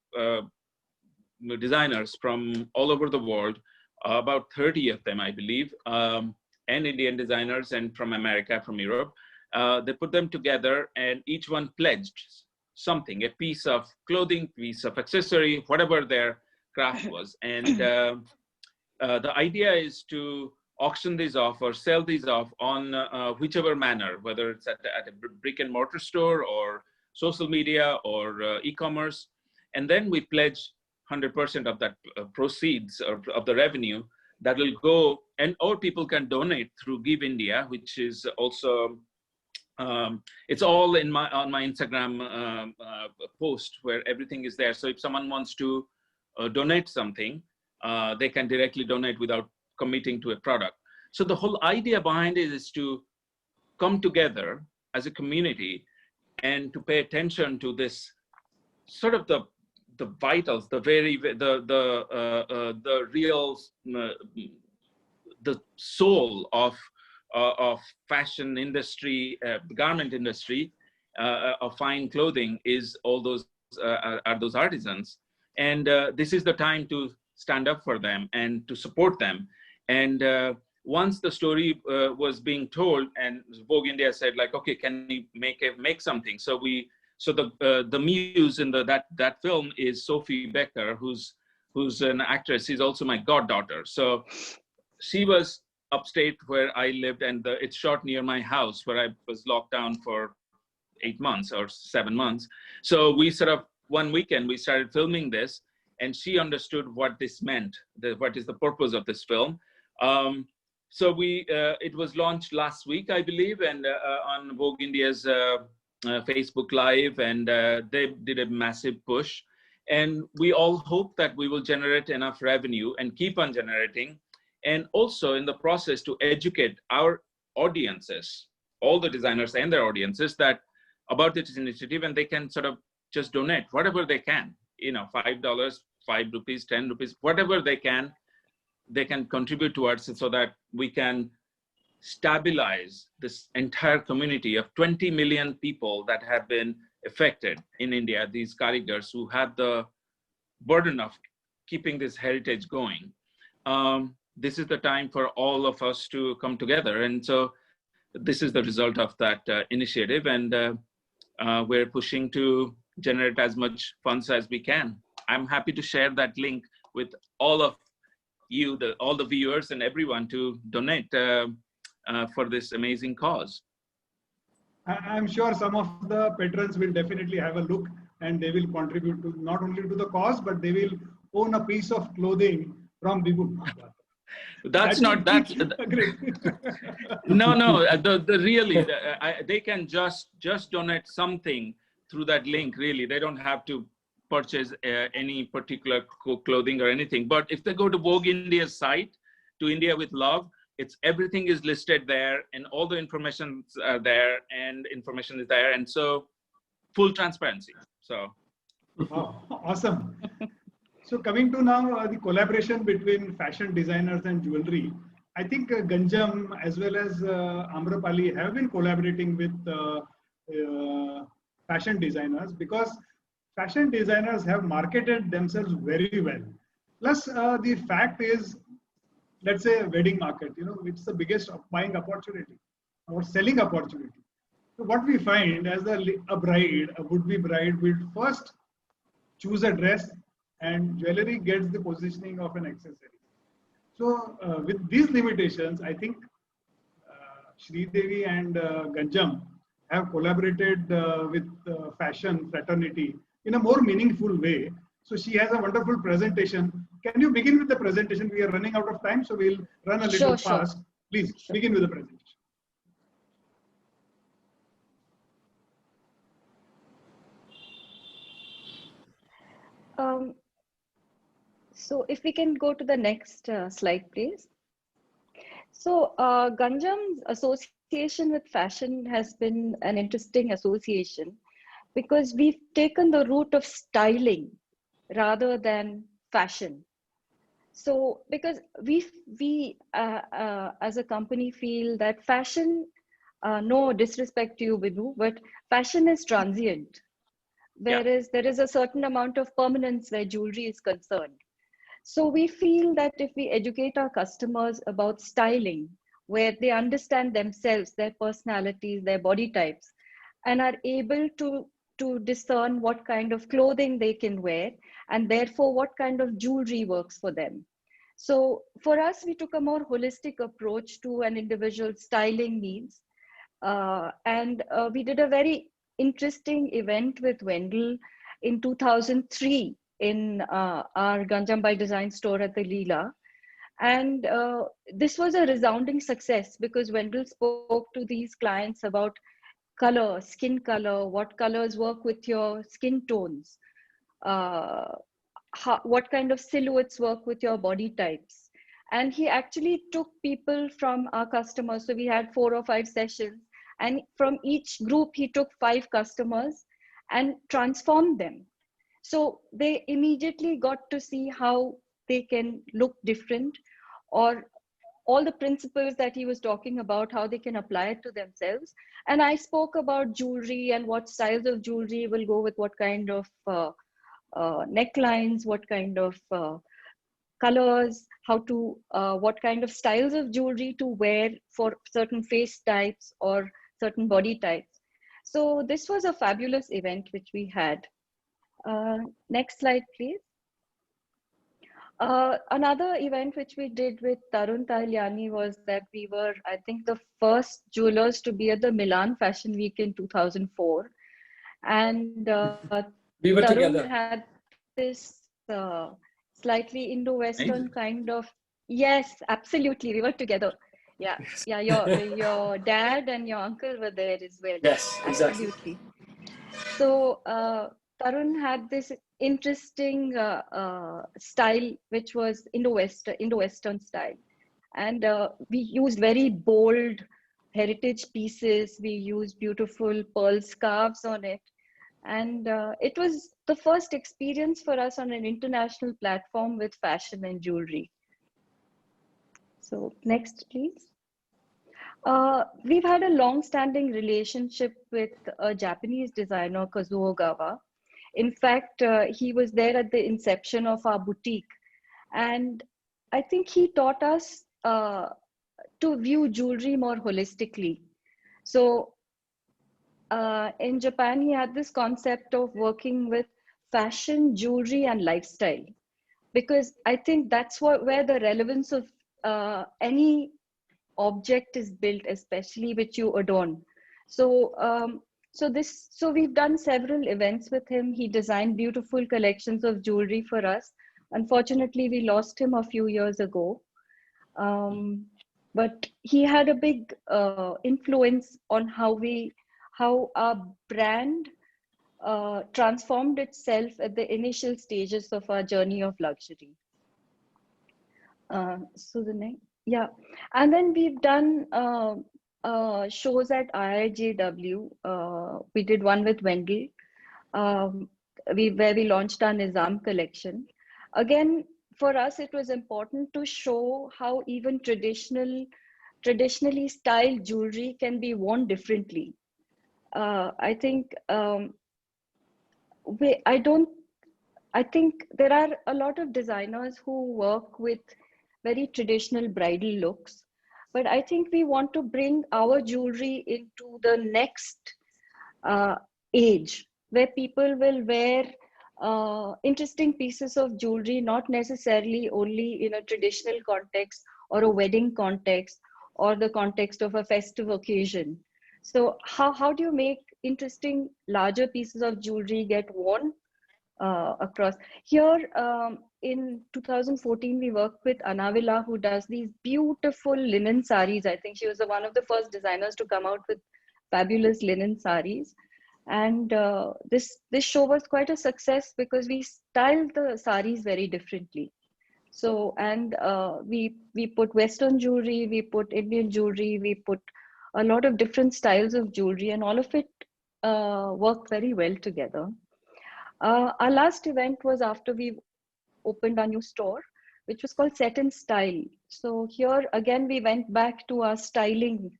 designers from all over the world, about 30 of them, I believe, and Indian designers, and from America, from Europe. They put them together, and each one pledged something, a piece of clothing, piece of accessory, whatever their craft was. And the idea is to auction these off or sell these off on whichever manner, whether it's at a brick and mortar store or social media or e-commerce. And then we pledge 100% of that proceeds of the revenue that will go, and or people can donate through Give India, which is also It's all in on my Instagram post where everything is there. So if someone wants to donate something, they can directly donate without committing to a product. So the whole idea behind it is to come together as a community and to pay attention to this sort of the vitals, the real the soul of fashion industry, garment industry, of fine clothing is all those are those artisans, and this is the time to stand up for them and to support them. And once the story was being told, and Vogue India said, like, okay, can we make something? So the muse in that film is Sophie Becker, who's an actress. She's also my goddaughter. So she was upstate where I lived, and it's shot near my house where I was locked down for 8 months or 7 months. So we sort of, one weekend, we started filming this, and she understood what this meant, what is the purpose of this film. So it was launched last week, I believe, and on Vogue India's Facebook Live, and they did a massive push. And we all hope that we will generate enough revenue and keep on generating, and also in the process to educate our audiences, all the designers and their audiences, that about this initiative, and they can sort of just donate whatever they can, $5, 5 rupees, 10 rupees, whatever they can contribute towards it, so that we can stabilize this entire community of 20 million people that have been affected in India, these karigars who have the burden of keeping this heritage going. This is the time for all of us to come together. And so this is the result of that initiative. And we're pushing to generate as much funds as we can. I'm happy to share that link with all of you, all the viewers and everyone, to donate for this amazing cause. I'm sure some of the patrons will definitely have a look, and they will contribute to not only to the cause, but they will own a piece of clothing from Bibu. That's not that. No. They can just donate something through that link. Really, they don't have to purchase any particular clothing or anything. But if they go to Vogue India's site, to India with Love, everything is listed there, and all the information are there, and information is there, and so full transparency. So, oh, awesome. So coming to now the collaboration between fashion designers and jewelry, I think Ganjam as well as Amrapali have been collaborating with fashion designers, because fashion designers have marketed themselves very well. Plus, the fact is, let's say wedding market, it's the biggest buying opportunity or selling opportunity. So what we find as a would-be bride will first choose a dress, and jewelry gets the positioning of an accessory. So with these limitations, I think Sridevi and Ganjam have collaborated with fashion fraternity in a more meaningful way. So she has a wonderful presentation. Can you begin with the presentation? We are running out of time, so we'll run a little fast. Please begin with the presentation. So if we can go to the next slide, please. So Ganjam's association with fashion has been an interesting association, because we've taken the route of styling rather than fashion. So because we as a company feel that fashion, no disrespect to you, Vibhu, but fashion is transient. Whereas there is a certain amount of permanence where jewelry is concerned. So we feel that if we educate our customers about styling, where they understand themselves, their personalities, their body types, and are able to discern what kind of clothing they can wear, and therefore what kind of jewelry works for them. So for us, we took a more holistic approach to an individual styling needs. And we did a very interesting event with Wendell in 2003 in our Ganjam by Design store at the Leela. And this was a resounding success, because Wendell spoke to these clients about color, skin color, what colors work with your skin tones, what kind of silhouettes work with your body types. And he actually took people from our customers. So we had 4 or 5 sessions, and from each group, he took 5 customers and transformed them. So they immediately got to see how they can look different, or all the principles that he was talking about, how they can apply it to themselves. And I spoke about jewelry and what styles of jewelry will go with what kind of necklines, what kind of colors, what kind of styles of jewelry to wear for certain face types or certain body types. So this was a fabulous event which we had. Next slide, please. Another event which we did with Tarun Tahilyani was that we were, I think, the first jewelers to be at the Milan Fashion Week in 2004. And we were Tarun together. had this slightly Indo-Western kind of, yes, absolutely, we were together. Yeah, yeah, your dad and your uncle were there as well. Yes, exactly. Absolutely. So Tarun had this interesting style, which was Indo-Western style. And we used very bold heritage pieces. We used beautiful pearl scarves on it. And it was the first experience for us on an international platform with fashion and jewelry. So next, please. We've had a long-standing relationship with a Japanese designer, Kazuo Gawa. In fact, he was there at the inception of our boutique. And I think he taught us to view jewelry more holistically. So in Japan, he had this concept of working with fashion, jewelry, and lifestyle, because I think that's where the relevance of any object is built, especially which you adorn. So so we've done several events with him. He designed beautiful collections of jewelry for us. Unfortunately, we lost him a few years ago. But he had a big influence on how our brand transformed itself at the initial stages of our journey of luxury. So the next, yeah. And then we've done shows at IIJW. We did one with Wendell, where we launched our Nizam collection. Again, for us, it was important to show how even traditionally styled jewelry can be worn differently. I think I think there are a lot of designers who work with very traditional bridal looks, but I think we want to bring our jewelry into the next age, where people will wear interesting pieces of jewelry, not necessarily only in a traditional context or a wedding context or the context of a festive occasion. So how do you make interesting larger pieces of jewelry get worn across? Here in 2014, we worked with Anavila, who does these beautiful linen saris. I think she was one of the first designers to come out with fabulous linen saris. And this show was quite a success because we styled the saris very differently. So, and we put Western jewelry, we put Indian jewelry, we put a lot of different styles of jewelry, and all of it worked very well together. Our last event was after we opened our new store, which was called Set in Style. So here again, we went back to our styling,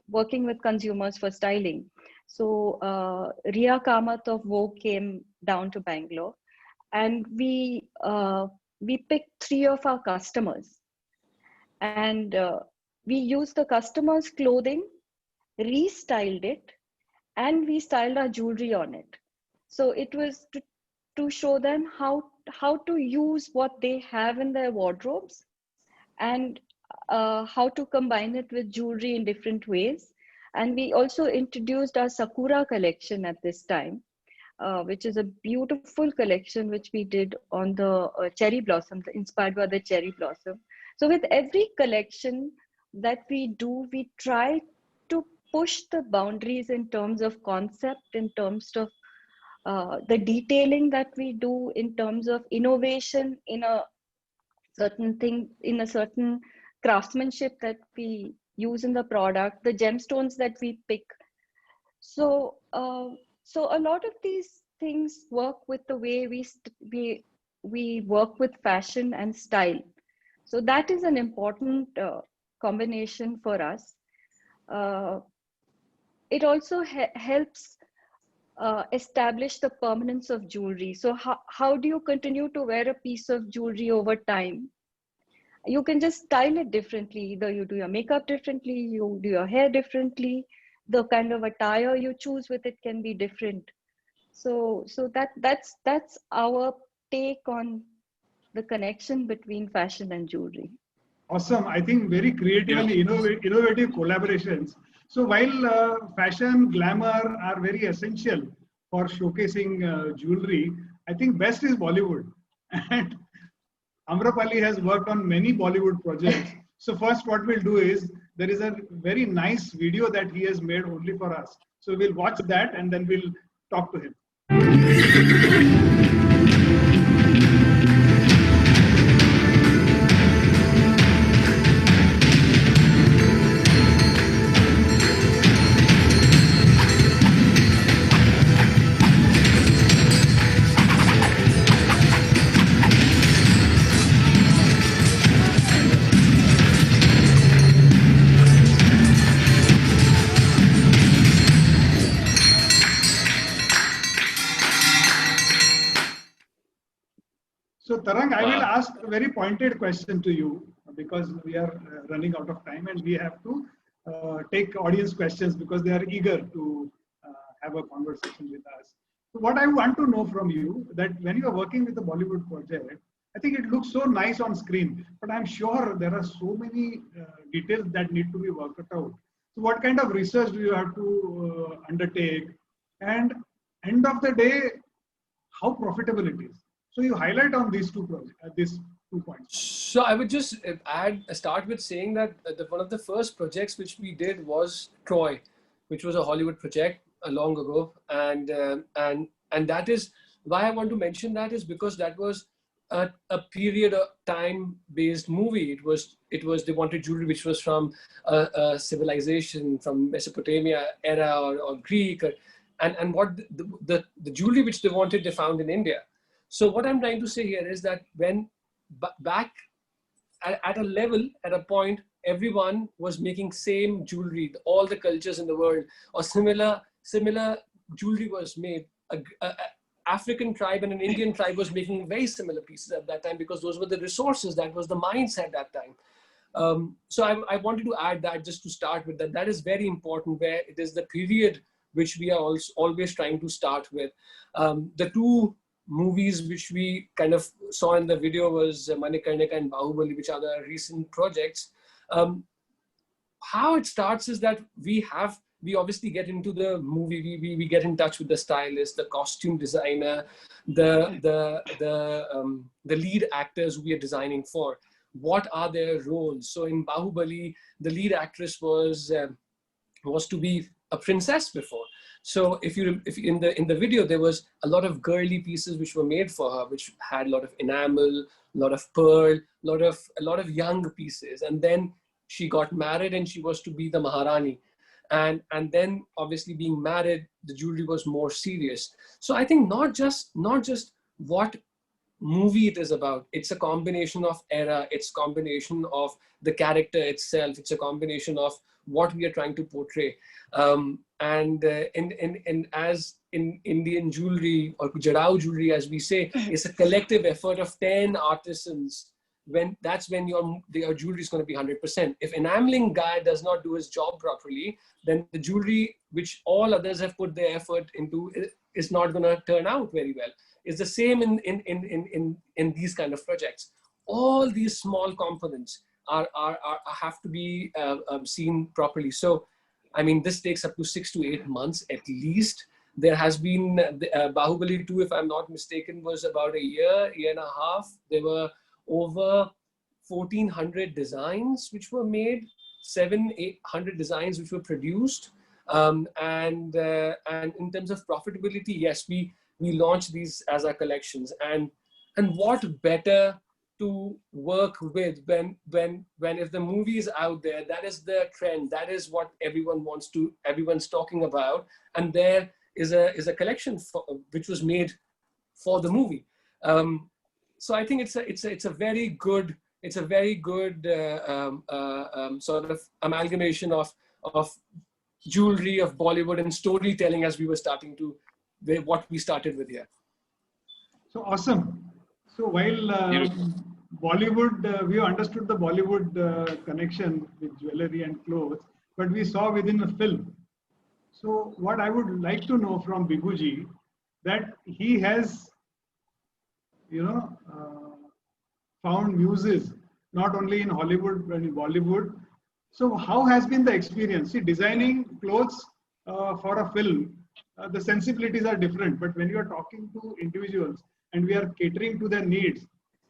working with consumers for styling. So Ria Kamath of Vogue came down to Bangalore, and we picked 3 of our customers, and we used the customers' clothing, restyled it, and we styled our jewelry on it. So it was to show them how to use what they have in their wardrobes, and how to combine it with jewelry in different ways. And we also introduced our Sakura collection at this time, which is a beautiful collection which we did on the cherry blossom, inspired by the cherry blossom. So with every collection that we do, we try to push the boundaries in terms of concept, in terms of the detailing that we do, in terms of innovation in a certain thing, in a certain craftsmanship that we use in the product, the gemstones that we pick. So, so a lot of these things work with the way we work with fashion and style. So that is an important combination for us. It also helps establish the permanence of jewelry. So how do you continue to wear a piece of jewelry over time? You can just style it differently. Either you do your makeup differently, you do your hair differently, the kind of attire you choose with it can be different. So that's our take on the connection between fashion and jewelry. Awesome. I think very creative and innovative collaborations. So while fashion, glamour are very essential for showcasing jewelry, I think best is Bollywood. And Amrapali has worked on many Bollywood projects. So first what we'll do is, there is a very nice video that he has made only for us. So we'll watch that and then we'll talk to him. So Tarang, I will ask a very pointed question to you, because we are running out of time and we have to take audience questions because they are eager to have a conversation with us. So what I want to know from you, that when you are working with a Bollywood project, I think it looks so nice on screen, but I'm sure there are so many details that need to be worked out. So what kind of research do you have to undertake? And end of the day, how profitable it is? So you highlight on these these 2 points. So I would just start with saying that one of the first projects which we did was Troy, which was a Hollywood project long ago, and that is why I want to mention that is because that was a period of time-based movie. It was they wanted jewelry which was from a civilization from Mesopotamia era or Greek, and what the jewelry which they wanted they found in India. So what I'm trying to say here is that when back at a level, at a point, everyone was making same jewelry, all the cultures in the world, or similar jewelry was made. A African tribe and an Indian tribe was making very similar pieces at that time because those were the resources, that was the mindset at that time. So I wanted to add that just to start with that. That is very important, where it is the period which we are always trying to start with. The two movies which we kind of saw in the video was Manikarnika and Bahubali, which are the recent projects. How it starts is that we obviously get into the movie, we get in touch with the stylist, the costume designer, the lead actors we are designing for. What are their roles? So in Bahubali, the lead actress was to be a princess before. So if in the video, there was a lot of girly pieces which were made for her, which had a lot of enamel, a lot of pearl, a lot of young pieces. And then she got married and she was to be the Maharani. And then obviously being married, the jewelry was more serious. So I think not just what movie it is about, it's a combination of era, it's a combination of the character itself, it's a combination of what we are trying to portray. And as in Indian jewelry, or Jarao jewelry as we say, it's a collective effort of 10 artisans. That's when your jewelry is going to be 100%. If enameling guy does not do his job properly, then the jewelry which all others have put their effort into is not going to turn out very well. It's the same in these kind of projects. All these small components have to be seen properly. So, I mean, this takes up to 6 to 8 months at least. There has been Bahubali 2, if I'm not mistaken, was about a year and a half. There were over 1,400 designs which were made, 700-800 designs which were produced. And in terms of profitability, yes, we launch these as our collections. And what better to work with when if the movie is out there, that is the trend, that is what everyone's talking about, and there is a collection which was made for the movie. So I think it's a very good sort of amalgamation of jewelry, of Bollywood, and storytelling, as we were what we started with here. So awesome. So while Bollywood, we understood the Bollywood connection with jewelry and clothes, but we saw within the film. So what I would like to know from Bibhuji, that he has, found muses not only in Hollywood but in Bollywood. So how has been the experience? See, designing clothes for a film, the sensibilities are different. But when you are talking to individuals and we are catering to their needs,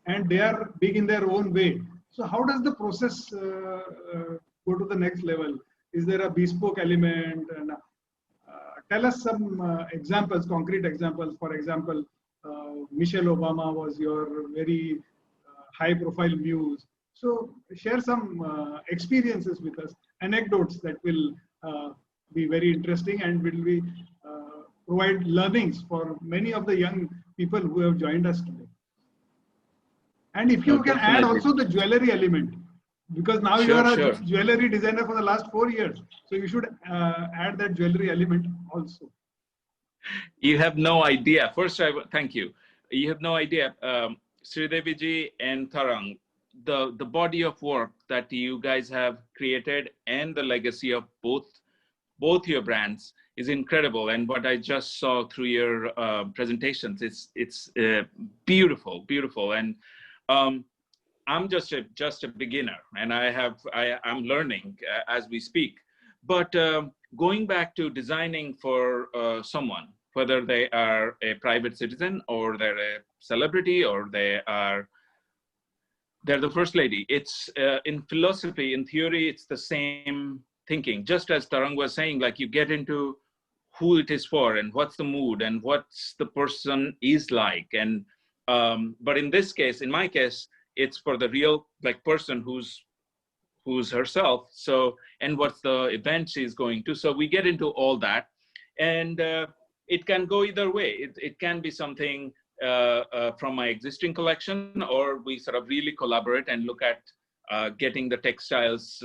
and they are big in their own way, so how does the process go to the next level? Is there a bespoke element? And tell us some examples, concrete examples. For example, Michelle Obama was your very high-profile muse. So share some experiences with us, anecdotes that will be very interesting and will be provide learnings for many of the young people who have joined us today. And if you can add also the jewelry element, because now you are a jewelry designer for the last 4 years, so you should add that jewelry element also. You have no idea. First, thank you. You have no idea, Sridevi and Tarang, the body of work that you guys have created and the legacy of both your brands is incredible. And what I just saw through your presentations, it's beautiful, beautiful. And I'm just a beginner, and I'm learning as we speak. But going back to designing for someone, whether they are a private citizen or they're a celebrity or they're the first lady, it's in philosophy, in theory, it's the same thinking. Just as Tarang was saying, like, you get into who it is for and what's the mood and what's the person is like. And but in this case, in my case, it's for the real person who's herself. So, and what's the event she's going to. So we get into all that, and it can go either way. It can be something from my existing collection, or we sort of really collaborate and look at getting the textiles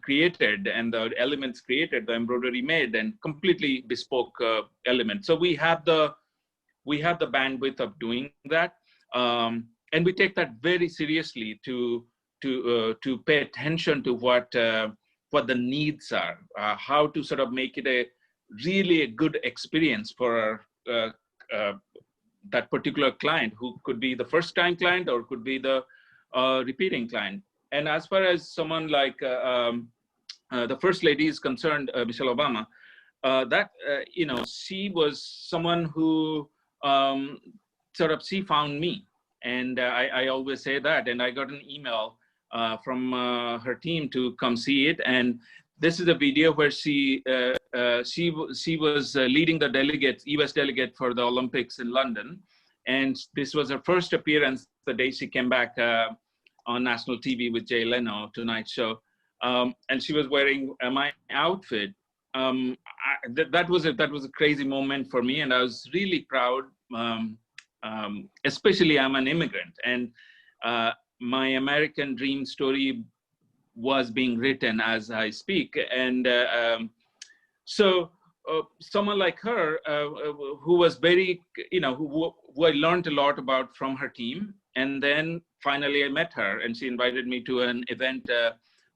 created and the elements created, the embroidery made, and completely bespoke element. So we have the bandwidth of doing that, and we take that very seriously to pay attention to what the needs are, how to sort of make it a really good experience for that particular client, who could be the first time client or could be the repeating client. And as far as someone like the First Lady is concerned, Michelle Obama, she was someone who she found me. And I always say that. And I got an email from her team to come see it. And this is a video where she was leading the delegates, US delegate for the Olympics in London. And this was her first appearance the day she came back on national TV with Jay Leno, Tonight Show. And she was wearing my outfit. That was a crazy moment for me. And I was really proud. Especially I'm an immigrant, and my American dream story was being written as I speak. And so someone like her, who was very, who I learned a lot about from her team. And then finally I met her, and she invited me to an event,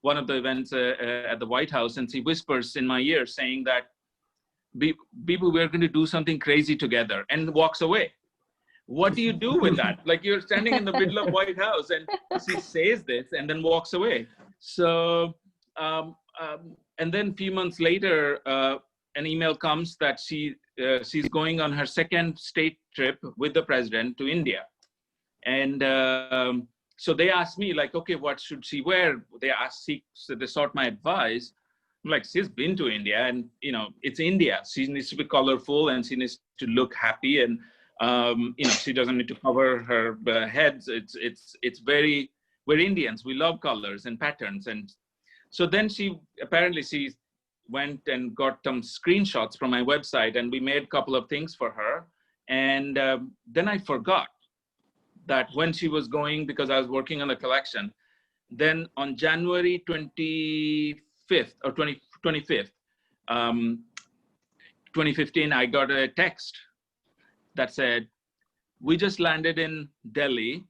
one of the events at the White House, and she whispers in my ear saying that, Bibu, we're going to do something crazy together, and walks away. What do you do with that? Like, you're standing in the middle of White House, and she says this and then walks away. So, and then a few months later, an email comes that she's going on her second state trip with the president to India. And so they asked me, like, okay, what should she wear? They sought my advice. I'm like, she's been to India, and it's India. She needs to be colorful, and she needs to look happy, and she doesn't need to cover her heads. It's very, we're Indians. We love colors and patterns, and so then she went and got some screenshots from my website, and we made a couple of things for her, and then I forgot that when she was going, because I was working on the collection. Then on January 25th or 25th, 2015, I got a text that said, "We just landed in Delhi.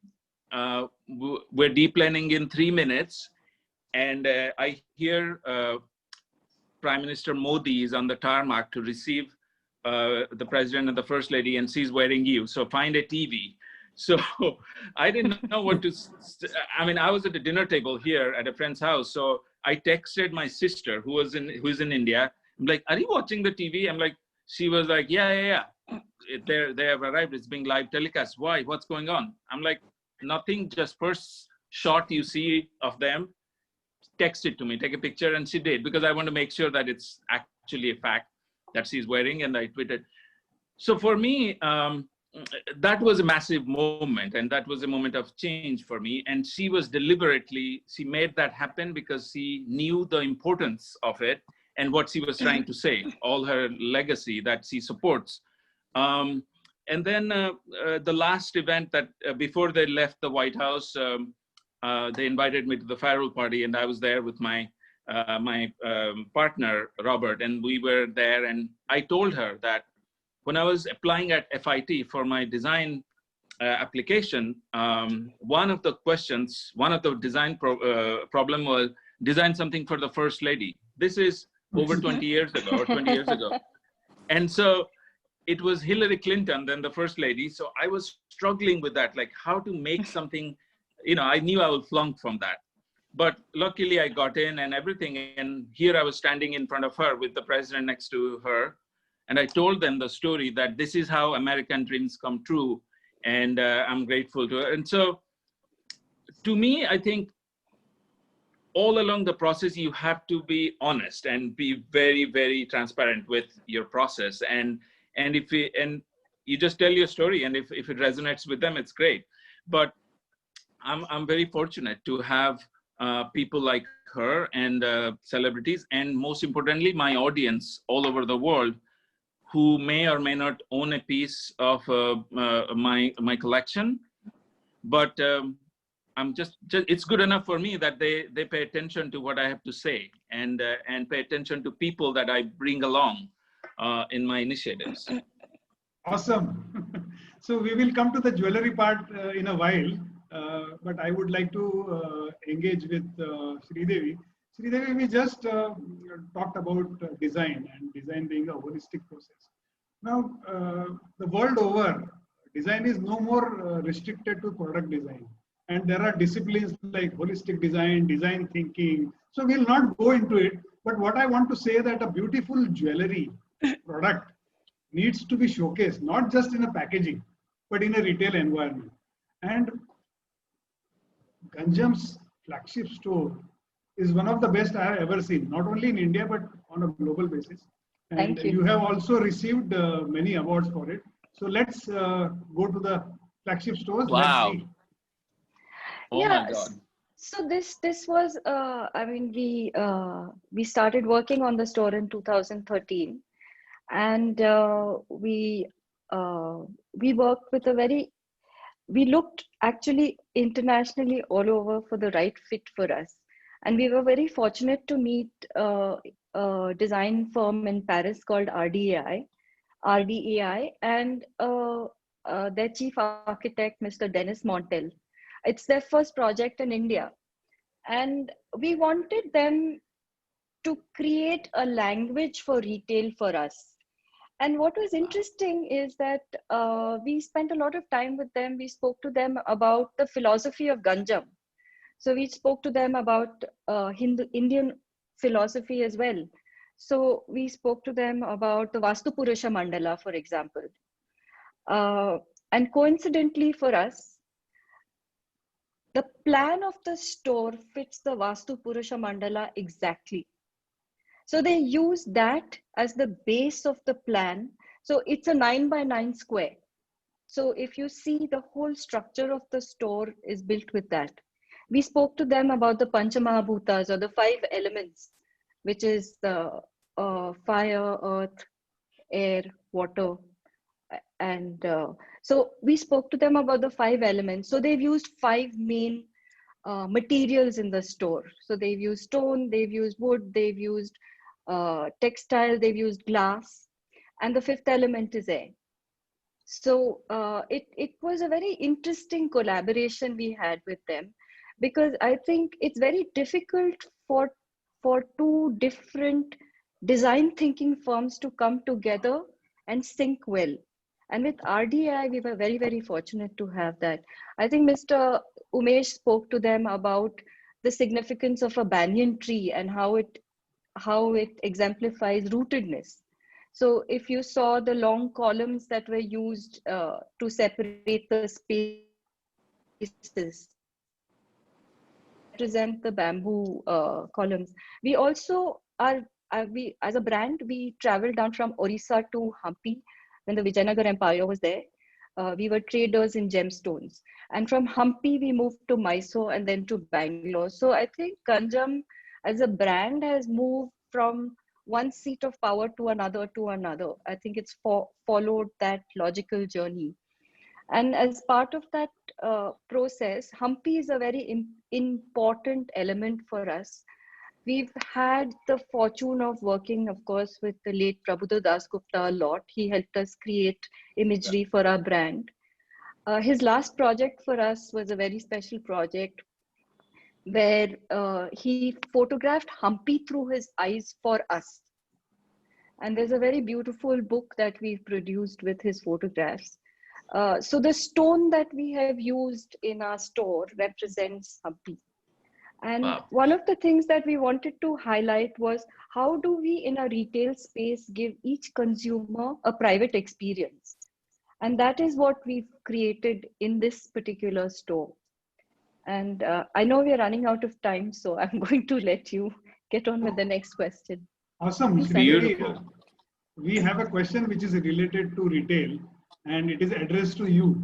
We're deplaning in 3 minutes. And I hear Prime Minister Modi is on the tarmac to receive the president and the first lady, and she's wearing you. So find a TV." So I didn't know what to, I was at a dinner table here at a friend's house. So I texted my sister who's in India. I'm like, "Are you watching the TV?" I'm like, she was like, yeah. They have arrived. It's being live telecast. Why? What's going on? I'm like, nothing, just first shot you see of them, text it to me, take a picture. And she did, because I want to make sure that it's actually a fact that she's wearing, and I tweeted. So for me, that was a massive moment, and that was a moment of change for me. And she made that happen because she knew the importance of it and what she was trying to say, all her legacy that she supports. And then the last event that before they left the White House, they invited me to the farewell party, and I was there with my partner, Robert, and we were there. And I told her that when I was applying at FIT for my design application, one of the design problem was design something for the first lady. This is over 20 years ago or 20 years ago. And so it was Hillary Clinton, then the first lady. So I was struggling with that, like how to make something, I knew I would flunk from that. But luckily I got in and everything. And here I was standing in front of her with the president next to her. And I told them the story that this is how American dreams come true. And I'm grateful to her. And so to me, I think all along the process, you have to be honest and be very, very transparent with your process. And if you just tell your story, and if it resonates with them, it's great. But I'm very fortunate to have people like her and celebrities, and most importantly, my audience all over the world, who may or may not own a piece of my collection, but I'm just it's good enough for me that they pay attention to what I have to say, and pay attention to people that I bring along in my initiatives. Awesome. So we will come to the jewelry part in a while, but I would like to engage with Sridevi. Sridevi, we just talked about design, and design being a holistic process. Now, the world over, design is no more restricted to product design. And there are disciplines like holistic design, design thinking. So we'll not go into it. But what I want to say that a beautiful jewelry product needs to be showcased, not just in a packaging, but in a retail environment. And Ganjam's flagship store is one of the best I have ever seen, not only in India, but on a global basis. And Thank you. You have also received many awards for it. So let's go to the flagship stores. Wow. Let's see. Oh my God. So this was we started working on the store in 2013, and we worked with we looked actually internationally all over for the right fit for us, and we were very fortunate to meet a design firm in Paris called RDAI, and their chief architect, Mr. Dennis Montel. It's their first project in India. And we wanted them to create a language for retail for us. And what was interesting is that we spent a lot of time with them. We spoke to them about the philosophy of Ganjam. So we spoke to them about Indian philosophy as well. So we spoke to them about the Vastu Purusha Mandala, for example. And coincidentally for us, the plan of the store fits the Vastu Purusha Mandala exactly. So they use that as the base of the plan. So it's a 9x9 square. So if you see, the whole structure of the store is built with that. We spoke to them about the Panchamahabhutas, or the 5 elements, which is the fire, earth, air, water. And so we spoke to them about the 5 elements. So they've used 5 main materials in the store. So they've used stone, they've used wood, they've used textile, they've used glass, and the 5th element is air. So it was a very interesting collaboration we had with them, because I think it's very difficult for 2 different design thinking firms to come together and sync well. And with RDI, we were very, very fortunate to have that. I think Mr. Umesh spoke to them about the significance of a banyan tree and how it exemplifies rootedness. So if you saw the long columns that were used to separate the spaces, represent the bamboo columns. We also we as a brand, we traveled down from Orissa to Hampi when the Vijayanagar Empire was there. We were traders in gemstones. And from Hampi, we moved to Mysore and then to Bangalore. So I think Ganjam as a brand has moved from one seat of power to another to another. I think it's followed that logical journey. And as part of that process, Hampi is a very important element for us. We've had the fortune of working, of course, with the late Prabhuda Dasgupta a lot. He helped us create imagery for our brand. His last project for us was a very special project where he photographed Hampi through his eyes for us. And there's a very beautiful book that we've produced with his photographs. So the stone that we have used in our store represents Hampi. And Wow. one of the things that we wanted to highlight was, how do we in a retail space give each consumer a private experience? And that is what we've created in this particular store. And I know we're running out of time, so I'm going to let you get on with the next question. Awesome. Yes, Beautiful. We have a question which is related to retail, and it is addressed to you.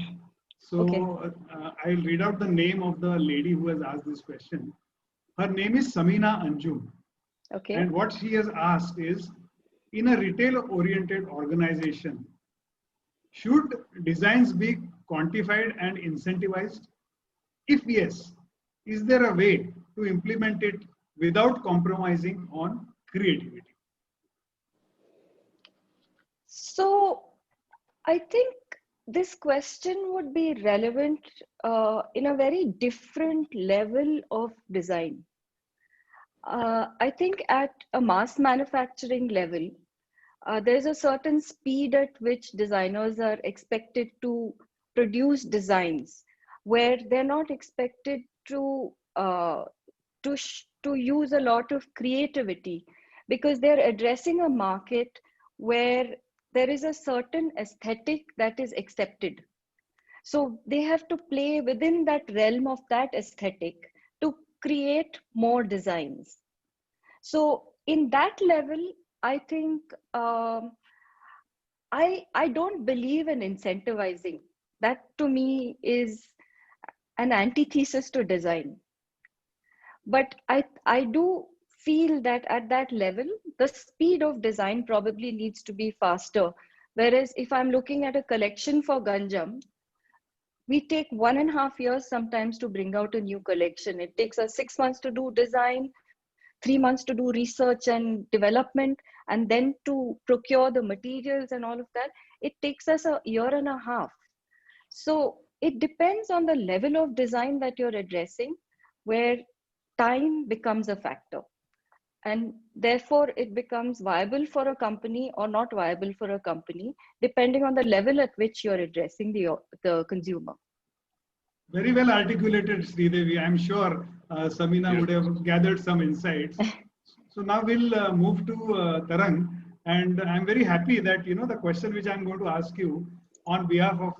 So Okay. I'll read out the name of the lady who has asked this question. Her name is Samina Anjum. Okay. And what she has asked is, in a retail-oriented organization, should designs be quantified and incentivized? If yes, is there a way to implement it without compromising on creativity? So I think this question would be relevant in a very different level of design. I think at a mass manufacturing level, there's a certain speed at which designers are expected to produce designs, where they're not expected to use a lot of creativity, because they're addressing a market where there is a certain aesthetic that is accepted. So they have to play within that realm of that aesthetic to create more designs. So in that level, I think I don't believe in incentivizing. That to me is an antithesis to design. But I do feel that at that level, the speed of design probably needs to be faster. Whereas if I'm looking at a collection for Ganjam, we take 1.5 years sometimes to bring out a new collection. It takes us 6 months to do design, 3 months to do research and development, and then to procure the materials and all of that. It takes us 1.5 years. So it depends on the level of design that you're addressing, where time becomes a factor. And therefore, it becomes viable for a company or not viable for a company, depending on the level at which you're addressing the consumer. Very well articulated, Sridevi. I'm sure Samina would have gathered some insights. So now we'll move to Tarang. And I'm very happy that, the question which I'm going to ask you on behalf of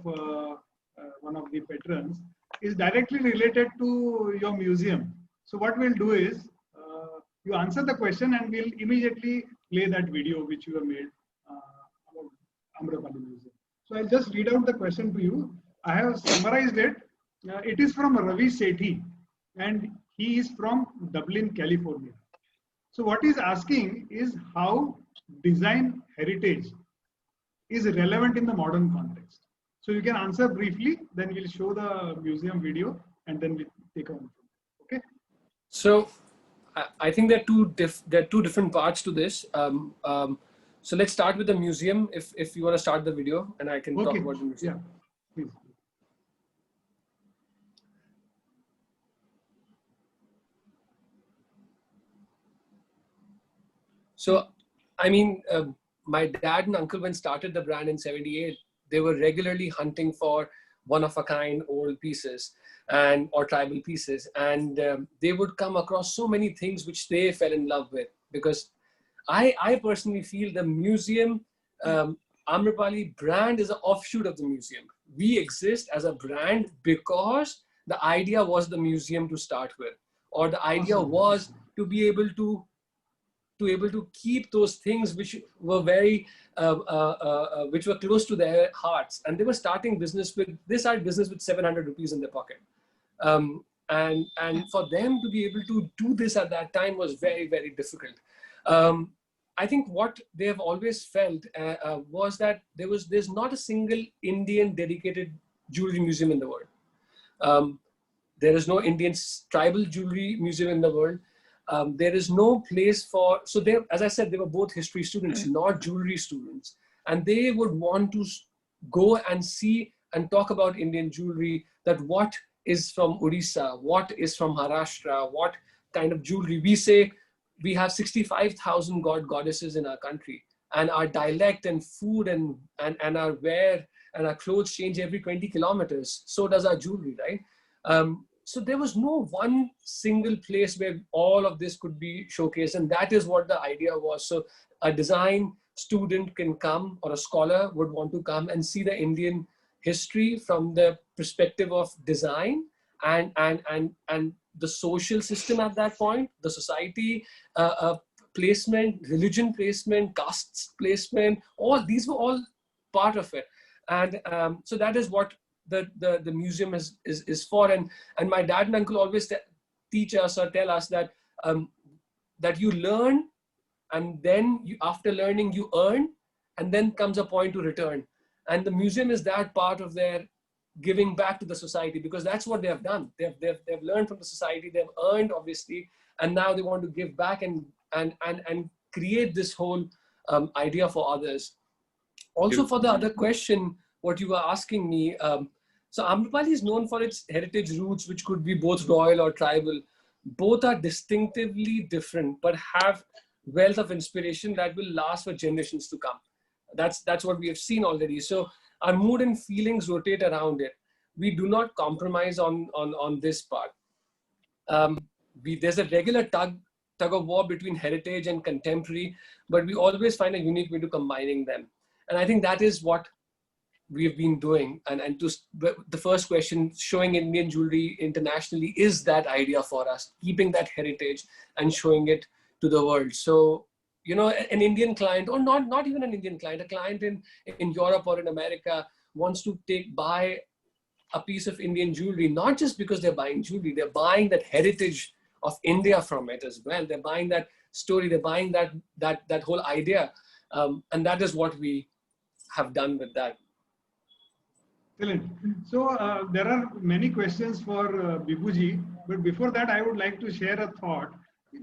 one of the patrons is directly related to your museum. So what we'll do is, You answer the question and we'll immediately play that video which you have made about Amrapali Museum. So I'll just read out the question to you. I have summarized it. It is from Ravi Sethi and he is from Dublin, California. So what he's asking is how design heritage is relevant in the modern context. So you can answer briefly, then we'll show the museum video and then we'll take on. Okay. So I think there are two different parts to this. So let's start with the museum. If you want to start the video, and I can talk about the museum. Yeah, please. So, I mean, my dad and uncle, when started the brand in '78, they were regularly hunting for one-of-a-kind old pieces or tribal pieces. And they would come across so many things which they fell in love with. Because I personally feel the museum, Amrapali brand is an offshoot of the museum. We exist as a brand because the idea was the museum to start with, or the idea was to be able to keep those things which were which were close to their hearts. And they were starting business with 700 rupees in their pocket. And for them to be able to do this at that time was very, very difficult. I think what they have always felt was that there's not a single Indian dedicated jewelry museum in the world. There is no Indian tribal jewelry museum in the world. There is no place for, so they, as I said, they were both history students, not jewelry students. And they would want to go and see and talk about Indian jewelry, that what is from Odisha, what is from Maharashtra, what kind of jewelry. We say we have 65,000 goddesses in our country, and our dialect and food and our wear and our clothes change every 20 kilometers. So does our jewelry, right? So there was no one single place where all of this could be showcased. And that is what the idea was. So a design student can come, or a scholar would want to come and see the Indian history from the perspective of design and the social system at that point, the society placement, religion placement, castes placement, all these were all part of it. And so that is what the museum is for. And my dad and uncle always teach us or tell us that that you learn, and then after learning you earn, and then comes a point to return. And the museum is that part of their giving back to the society, because that's what they have done. They've learned from the society, they've earned, obviously, and now they want to give back and create this whole idea for others. Also, for the other question, what you were asking me, so Amrapali is known for its heritage roots, which could be both royal or tribal. Both are distinctively different, but have wealth of inspiration that will last for generations to come. That's what we have seen already. So our mood and feelings rotate around it. We do not compromise on this part. There's a regular tug of war between heritage and contemporary, but we always find a unique way to combining them. And I think that is what we've been doing. And to the first question, showing Indian jewelry internationally is that idea for us, keeping that heritage and showing it to the world. So, you know, an Indian client, or not even an Indian client, a client in Europe or in America wants to buy a piece of Indian jewelry, not just because they're buying jewelry, they're buying that heritage of India from it as well. They're buying that story, they're buying that whole idea. And that is what we have done with that. Excellent. So there are many questions for Bibhuji, but before that, I would like to share a thought.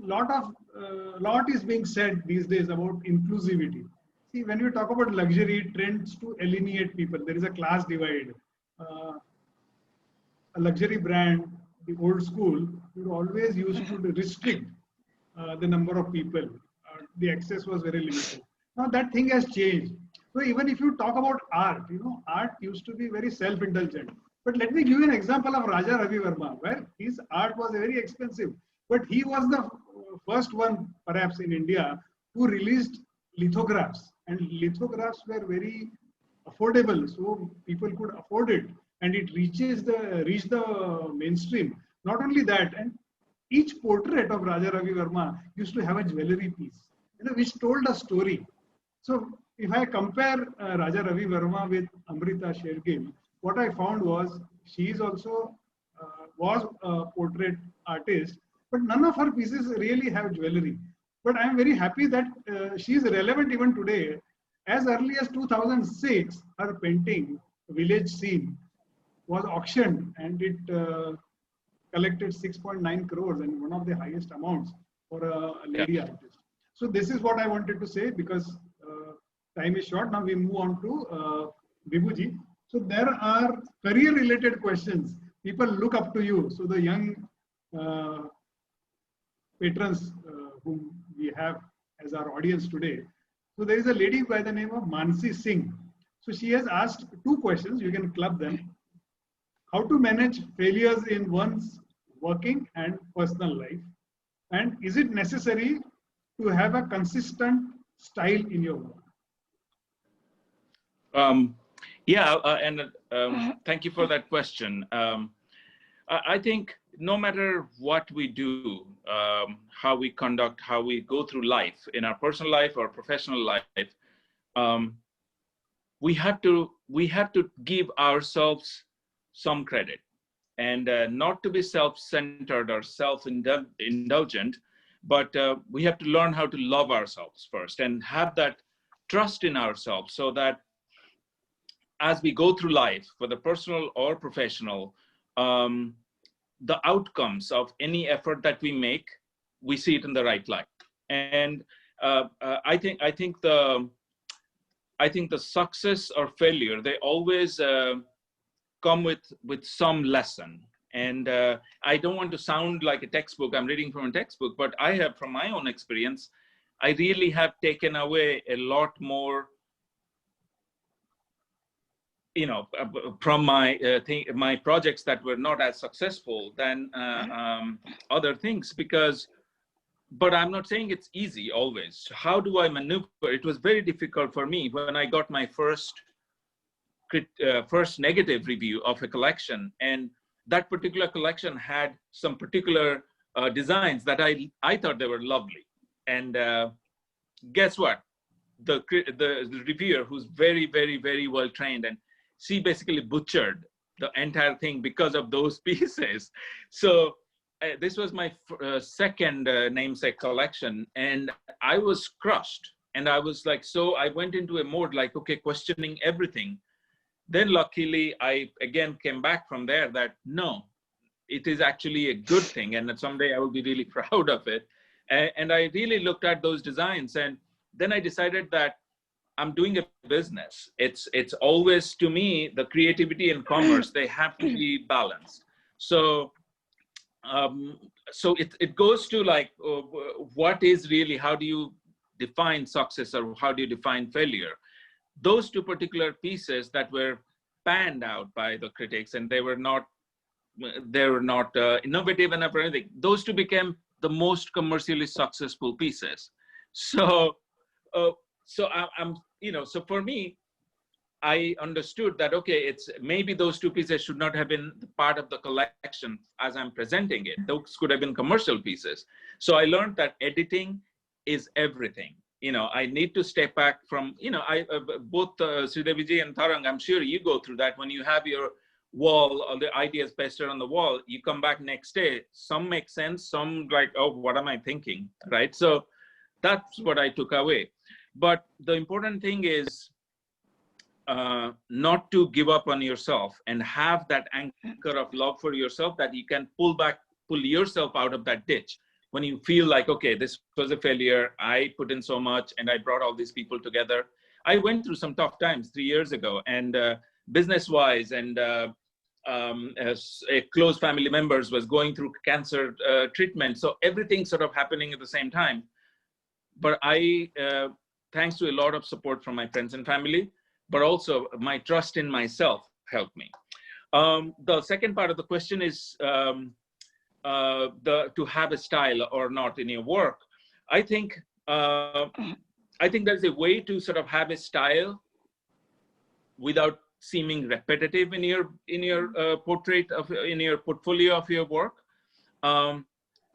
Lot is being said these days about inclusivity. See, when we talk about luxury, it tends to alienate people. There is a class divide. A luxury brand, the old school, would always used to restrict the number of people. The access was very limited. Now that thing has changed. So even if you talk about art, you know, art used to be very self-indulgent. But let me give you an example of Raja Ravi Verma, where his art was very expensive. But he was the first one, perhaps in India, who released lithographs. And lithographs were very affordable, so people could afford it. And it reached the mainstream. Not only that, and each portrait of Raja Ravi Verma used to have a jewelry piece, which told a story. So if I compare Raja Ravi Verma with Amrita Shergill, what I found was she is also was a portrait artist, but none of her pieces really have jewelry. But I am very happy that she is relevant even today. As early as 2006, her painting, Village Scene, was auctioned and it collected 6.9 crores and one of the highest amounts for a lady artist. So this is what I wanted to say because time is short. Now we move on to Vibhuji. So there are career-related questions. People look up to you. So the young patrons whom we have as our audience today. So there is a lady by the name of Mansi Singh. So she has asked two questions. You can club them. How to manage failures in one's working and personal life? And is it necessary to have a consistent style in your work? Thank you for that question. I think no matter what we do, how we conduct, how we go through life, in our personal life or professional life, we have to give ourselves some credit, and not to be self-centered or self-indulgent, but we have to learn how to love ourselves first and have that trust in ourselves, so that as we go through life, whether personal or professional, the outcomes of any effort that we make, we see it in the right light. And I think the success or failure, they always come with some lesson. And I don't want to sound like a textbook. I'm reading from a textbook, but I have, from my own experience, I really have taken away a lot more, from my projects that were not as successful than other things, but I'm not saying it's easy always. How do I maneuver? It was very difficult for me when I got my first negative review of a collection, and that particular collection had some particular designs that I thought they were lovely. And guess what? The reviewer, who's very, very, very well trained, and she basically butchered the entire thing because of those pieces. So this was my second namesake collection, and I was crushed. And I was like, so I went into a mode like, okay, questioning everything. Then luckily, I again came back from there that no, it is actually a good thing, and that someday I will be really proud of it. And I really looked at those designs, and then I decided that I'm doing a business. It's always, to me, the creativity and commerce, they have to be balanced. So it goes to like, what is really, how do you define success, or how do you define failure? Those two particular pieces that were panned out by the critics, and they were not innovative enough or anything, those two became the most commercially successful pieces. So so for me, I understood that, okay, it's maybe those two pieces should not have been part of the collection as I'm presenting it. Those could have been commercial pieces. So I learned that editing is everything. I need to step back from, both Srideviji and Tarang, I'm sure you go through that when you have your wall or the ideas pasted on the wall, you come back next day, some make sense, some like, oh, what am I thinking, right? So that's what I took away. But the important thing is not to give up on yourself, and have that anchor of love for yourself, that you can pull yourself out of that ditch when you feel like, okay, this was a failure, I put in so much and I brought all these people together. I went through some tough times 3 years ago, and business-wise, and as a close family members was going through cancer treatment. So everything sort of happening at the same time. But I, thanks to a lot of support from my friends and family, but also my trust in myself helped me. The second part of the question is to have a style or not in your work. I think there's a way to sort of have a style without seeming repetitive in your portfolio of your work.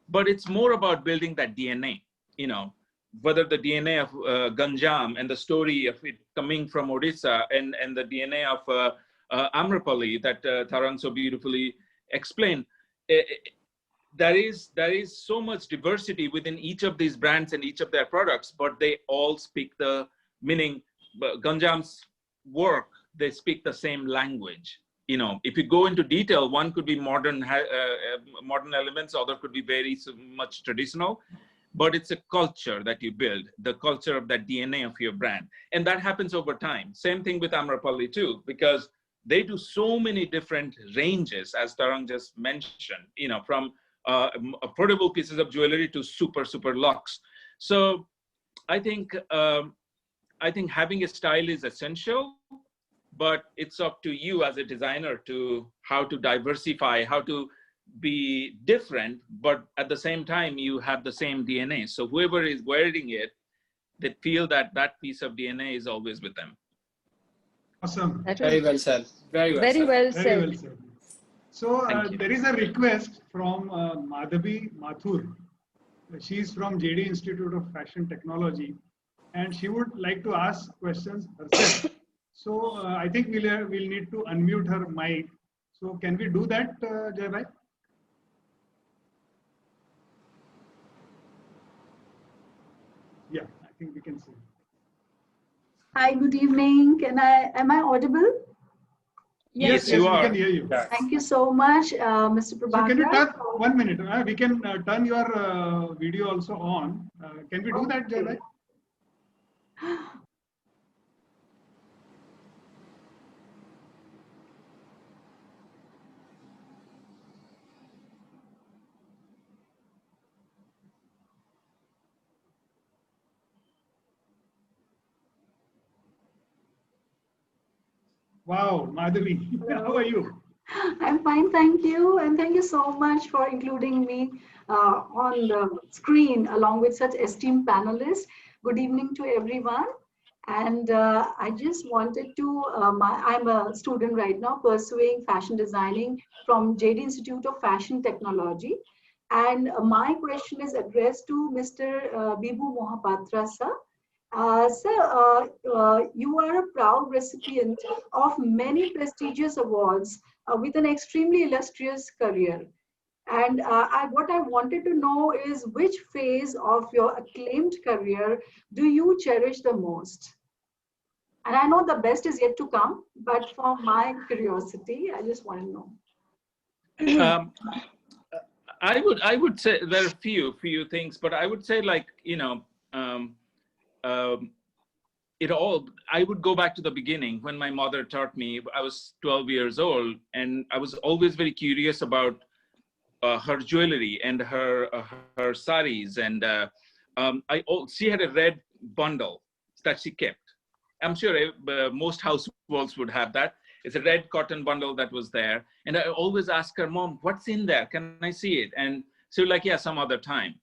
but it's more about building that DNA, you know, whether the DNA of Ganjam and the story of it coming from Odisha, and the DNA of Amrapali that Tarang so beautifully explained. There is so much diversity within each of these brands and each of their products, but they all speak the meaning. Ganjam's work, they speak the same language. You know, if you go into detail, one could be modern elements, other could be very much traditional, but it's a culture that you build, the culture of that DNA of your brand. And that happens over time. Same thing with Amrapali too, because they do so many different ranges, as Tarang just mentioned, you know, from affordable pieces of jewelry to super, super luxe. So I think having a style is essential, but it's up to you as a designer to how to diversify, how to be different, but at the same time, you have the same DNA. So whoever is wearing it, they feel that that piece of DNA is always with them. Awesome. Very well said. Very well Very said. well Very said. well said. So there is a request from Madhavi Mathur. She's from JD Institute of Fashion Technology, and she would like to ask questions herself. So I think we'll need to unmute her mic. So can we do that, Jai Bhai? Yeah, I think we can see. Hi, good evening. Am I audible? Yes, you we are. can hear you. Yeah. Thank you so much, Mr. So can you Prabhakar. turn 1 minute? We can turn your video also on. Can we do that, Jai Bhai? Wow, Madhavi, how are you? I'm fine, thank you. And thank you so much for including me on the screen along with such esteemed panelists. Good evening to everyone. And I just wanted to, I'm a student right now pursuing fashion designing from JD Institute of Fashion Technology. And my question is addressed to Mr. Bibu Mohapatra, sir. Sir, you are a proud recipient of many prestigious awards with an extremely illustrious career. And what I wanted to know is which phase of your acclaimed career do you cherish the most? And I know the best is yet to come, but for my curiosity, I just want to know. I would say there are a few things, but I would say, like, you know, I would go back to the beginning when my mother taught me. I was 12 years old, and I was always very curious about her jewelry and her saris. And she had a red bundle that she kept. I'm sure most households would have that. It's a red cotton bundle that was there. And I always ask her, Mom, what's in there? Can I see it? And she was like, yeah, some other time.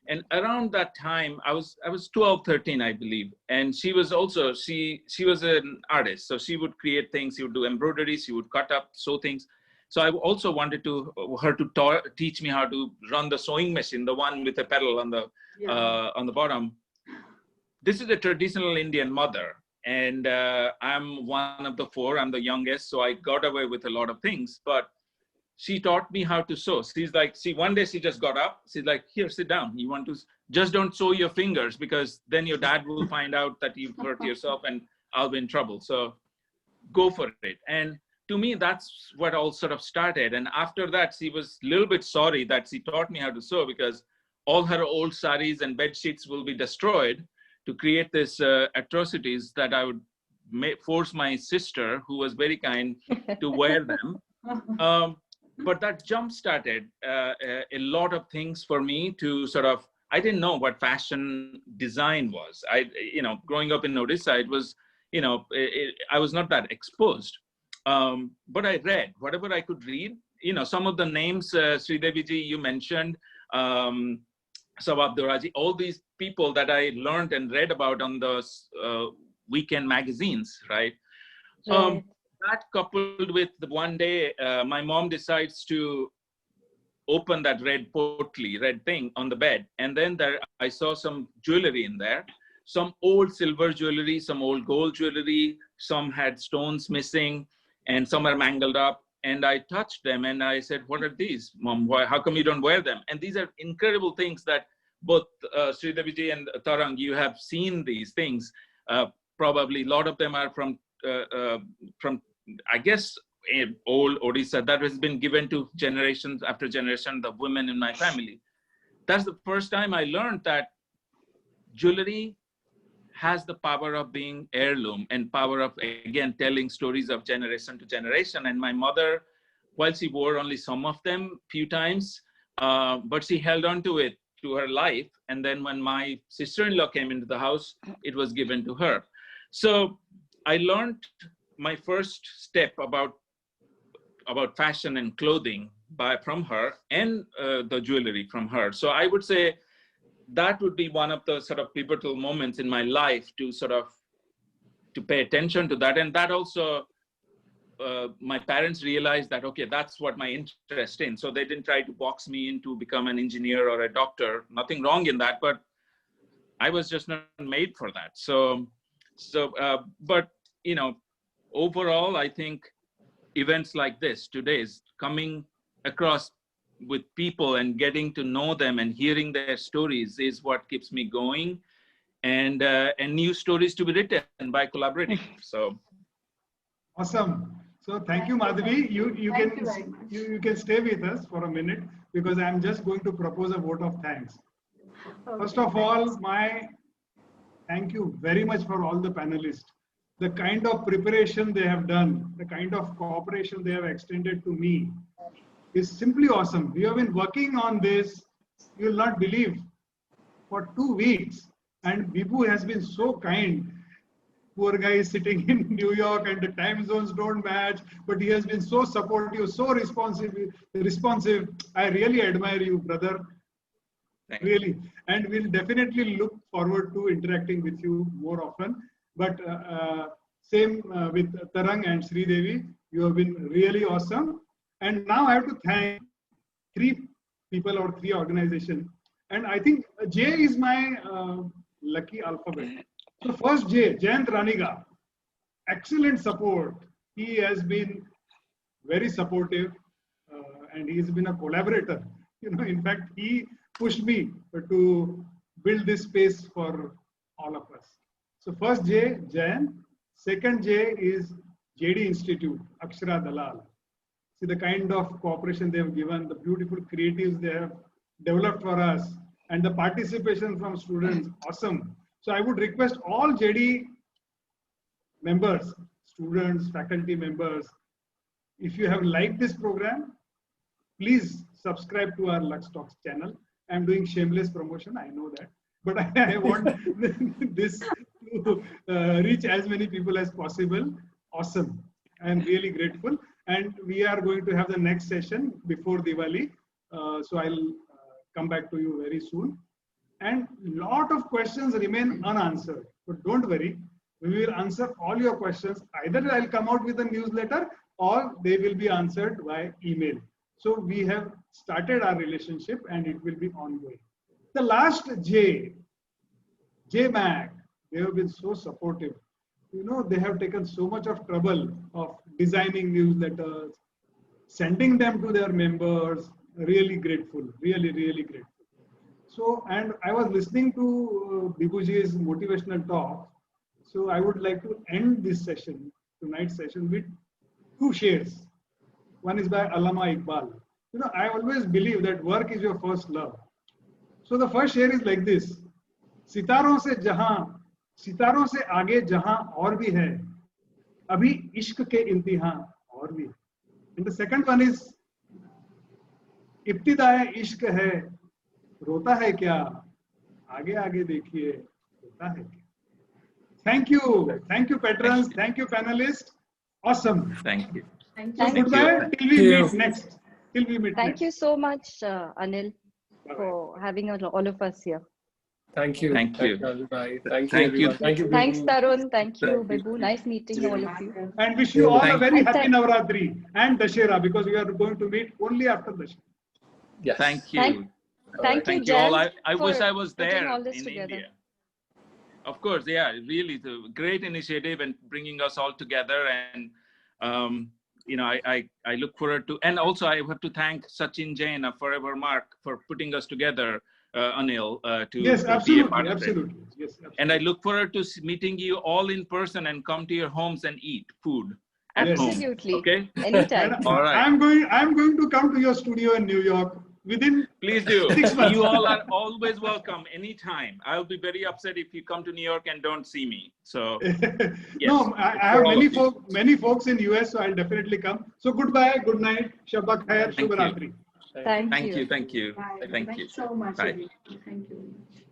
And around that time, I was 12, 13, I believe. And she was also, she was an artist. So she would create things. She would do embroidery. She would cut up, sew things. So I also wanted her to teach me how to run the sewing machine, the one with a pedal on the bottom. This is a traditional Indian mother. And I'm one of the four. I'm the youngest. So I got away with a lot of things. But she taught me how to sew. She's like, one day she just got up. She's like, here, sit down. You want to, just don't sew your fingers, because then your dad will find out that you've hurt yourself and I'll be in trouble. So go for it. And to me, that's what all sort of started. And after that, she was a little bit sorry that she taught me how to sew, because all her old saris and bed sheets will be destroyed to create this atrocities that I would force my sister, who was very kind, to wear them. But that jump started a lot of things for me to sort of, I didn't know what fashion design was. Growing up in Odisha, it was, I was not that exposed. But I read whatever I could read. Some of the names, Sridevi ji, you mentioned, Sawab Doraji, all these people that I learned and read about on the weekend magazines, right? That coupled with one day, my mom decides to opened that red thing on the bed, and then there I saw some jewelry in there, some old silver jewelry, some old gold jewelry, some had stones missing, and some are mangled up. And I touched them and I said, "What are these, Mom? How come you don't wear them?" And these are incredible things that both Srideviji and Tarang, you have seen these things. Probably a lot of them are from I guess, old Odisha that has been given to generations after generation, the women in my family. That's the first time I learned that jewelry has the power of being heirloom and power of, again, telling stories of generation to generation. And my mother, while she wore only some of them few times, but she held on to it to her life. And then when my sister-in-law came into the house, it was given to her. So I learned my first step about fashion and clothing from her, and the jewelry from her. So I would say that would be one of the sort of pivotal moments in my life to pay attention to that. And that also, my parents realized that, okay, that's what my interest in. So they didn't try to box me in to become an engineer or a doctor. Nothing wrong in that, but I was just not made for that. But, overall, I think events like this, today's coming across with people and getting to know them and hearing their stories is what keeps me going, and new stories to be written by collaborating. So awesome. So thank you, Madhavi. You can stay with us for a minute, because I'm just going to propose a vote of thanks. Okay, First of all, my thank you very much for all the panelists. The kind of preparation they have done, the kind of cooperation they have extended to me is simply awesome. We have been working on this, you will not believe, for 2 weeks. And Vibhu has been so kind. Poor guy is sitting in New York and the time zones don't match, but he has been so supportive, so responsive. I really admire you, brother. Really. And we'll definitely look forward to interacting with you more often. But same with Tarang and Sridevi, you have been really awesome. And now I have to thank 3 people or 3 organizations. And I think J is my lucky alphabet. So first J, Jayant Raniga, excellent support. He has been very supportive and he's been a collaborator. In fact, he pushed me to build this space for all of us. So first J, Jayant. Second J is JD Institute, Akshara Dalal. See the kind of cooperation they have given, the beautiful creatives they have developed for us, and the participation from students, awesome. So I would request all JD members, students, faculty members, if you have liked this program, please subscribe to our Luxe Talks channel. I'm doing shameless promotion, I know that, but I want this to reach as many people as possible. Awesome. I'm really grateful. And we are going to have the next session before Diwali. So I'll come back to you very soon. And lot of questions remain unanswered, but don't worry. We will answer all your questions. Either I'll come out with a newsletter or they will be answered by email. So we have started our relationship and it will be ongoing. The last J, JMAC, they have been so supportive. They have taken so much of trouble of designing newsletters, sending them to their members. Really grateful, really, really grateful. So, and I was listening to Vibhuji's motivational talk. So I would like to end this session, tonight's session, with 2 shares. One is by Allama Iqbal. I always believe that work is your first love. So the first share is like this. सितारों से आगे जहां और भी है, अभी इश्क के इम्तिहान और भी है. And the second one is, इब्तिदाए इश्क है, रोता है क्या, आगे आगे देखिए, रोता है क्या. Thank you patrons, thank you panelists, awesome. Thank you. So goodbye till we meet next. Thank you so much, Anil, for having all of us here. Thank you. Thank you. Bye. Thank you, everyone. Thank you. Thanks, Tarun. Thank you, Vibhu. Nice meeting all of you. And wish you all a very happy Navratri and Dashera, because we are going to meet only after Dashera. Yes. Thank you. Thank you, Thank you all. Jen, I wish for I was putting there all this in together. India. Of course, yeah, really, it's a great initiative and bringing us all together. And you know, I look forward to, and also I have to thank Sachin Jain of Forever Mark for putting us together, Anil, to Yes, be a absolutely, part of it. absolutely. Yes, absolutely. And I look forward to meeting you all in person and come to your homes and eat food at Yes. home. Absolutely. Okay. Anytime. And All right. I'm going to come to your studio in New York within Please do. 6 months. You all are always welcome anytime. I'll be very upset if you come to New York and don't see me. So yes, No, I have for all of you. many folks in US, so I'll definitely come. So goodbye, good night, Shabba Khair, Thank you. Shubh Ratri. Thank Thank you. you. Thank you. Bye. Thank Thank you. you so much. Bye. Everyone. Thank you very much.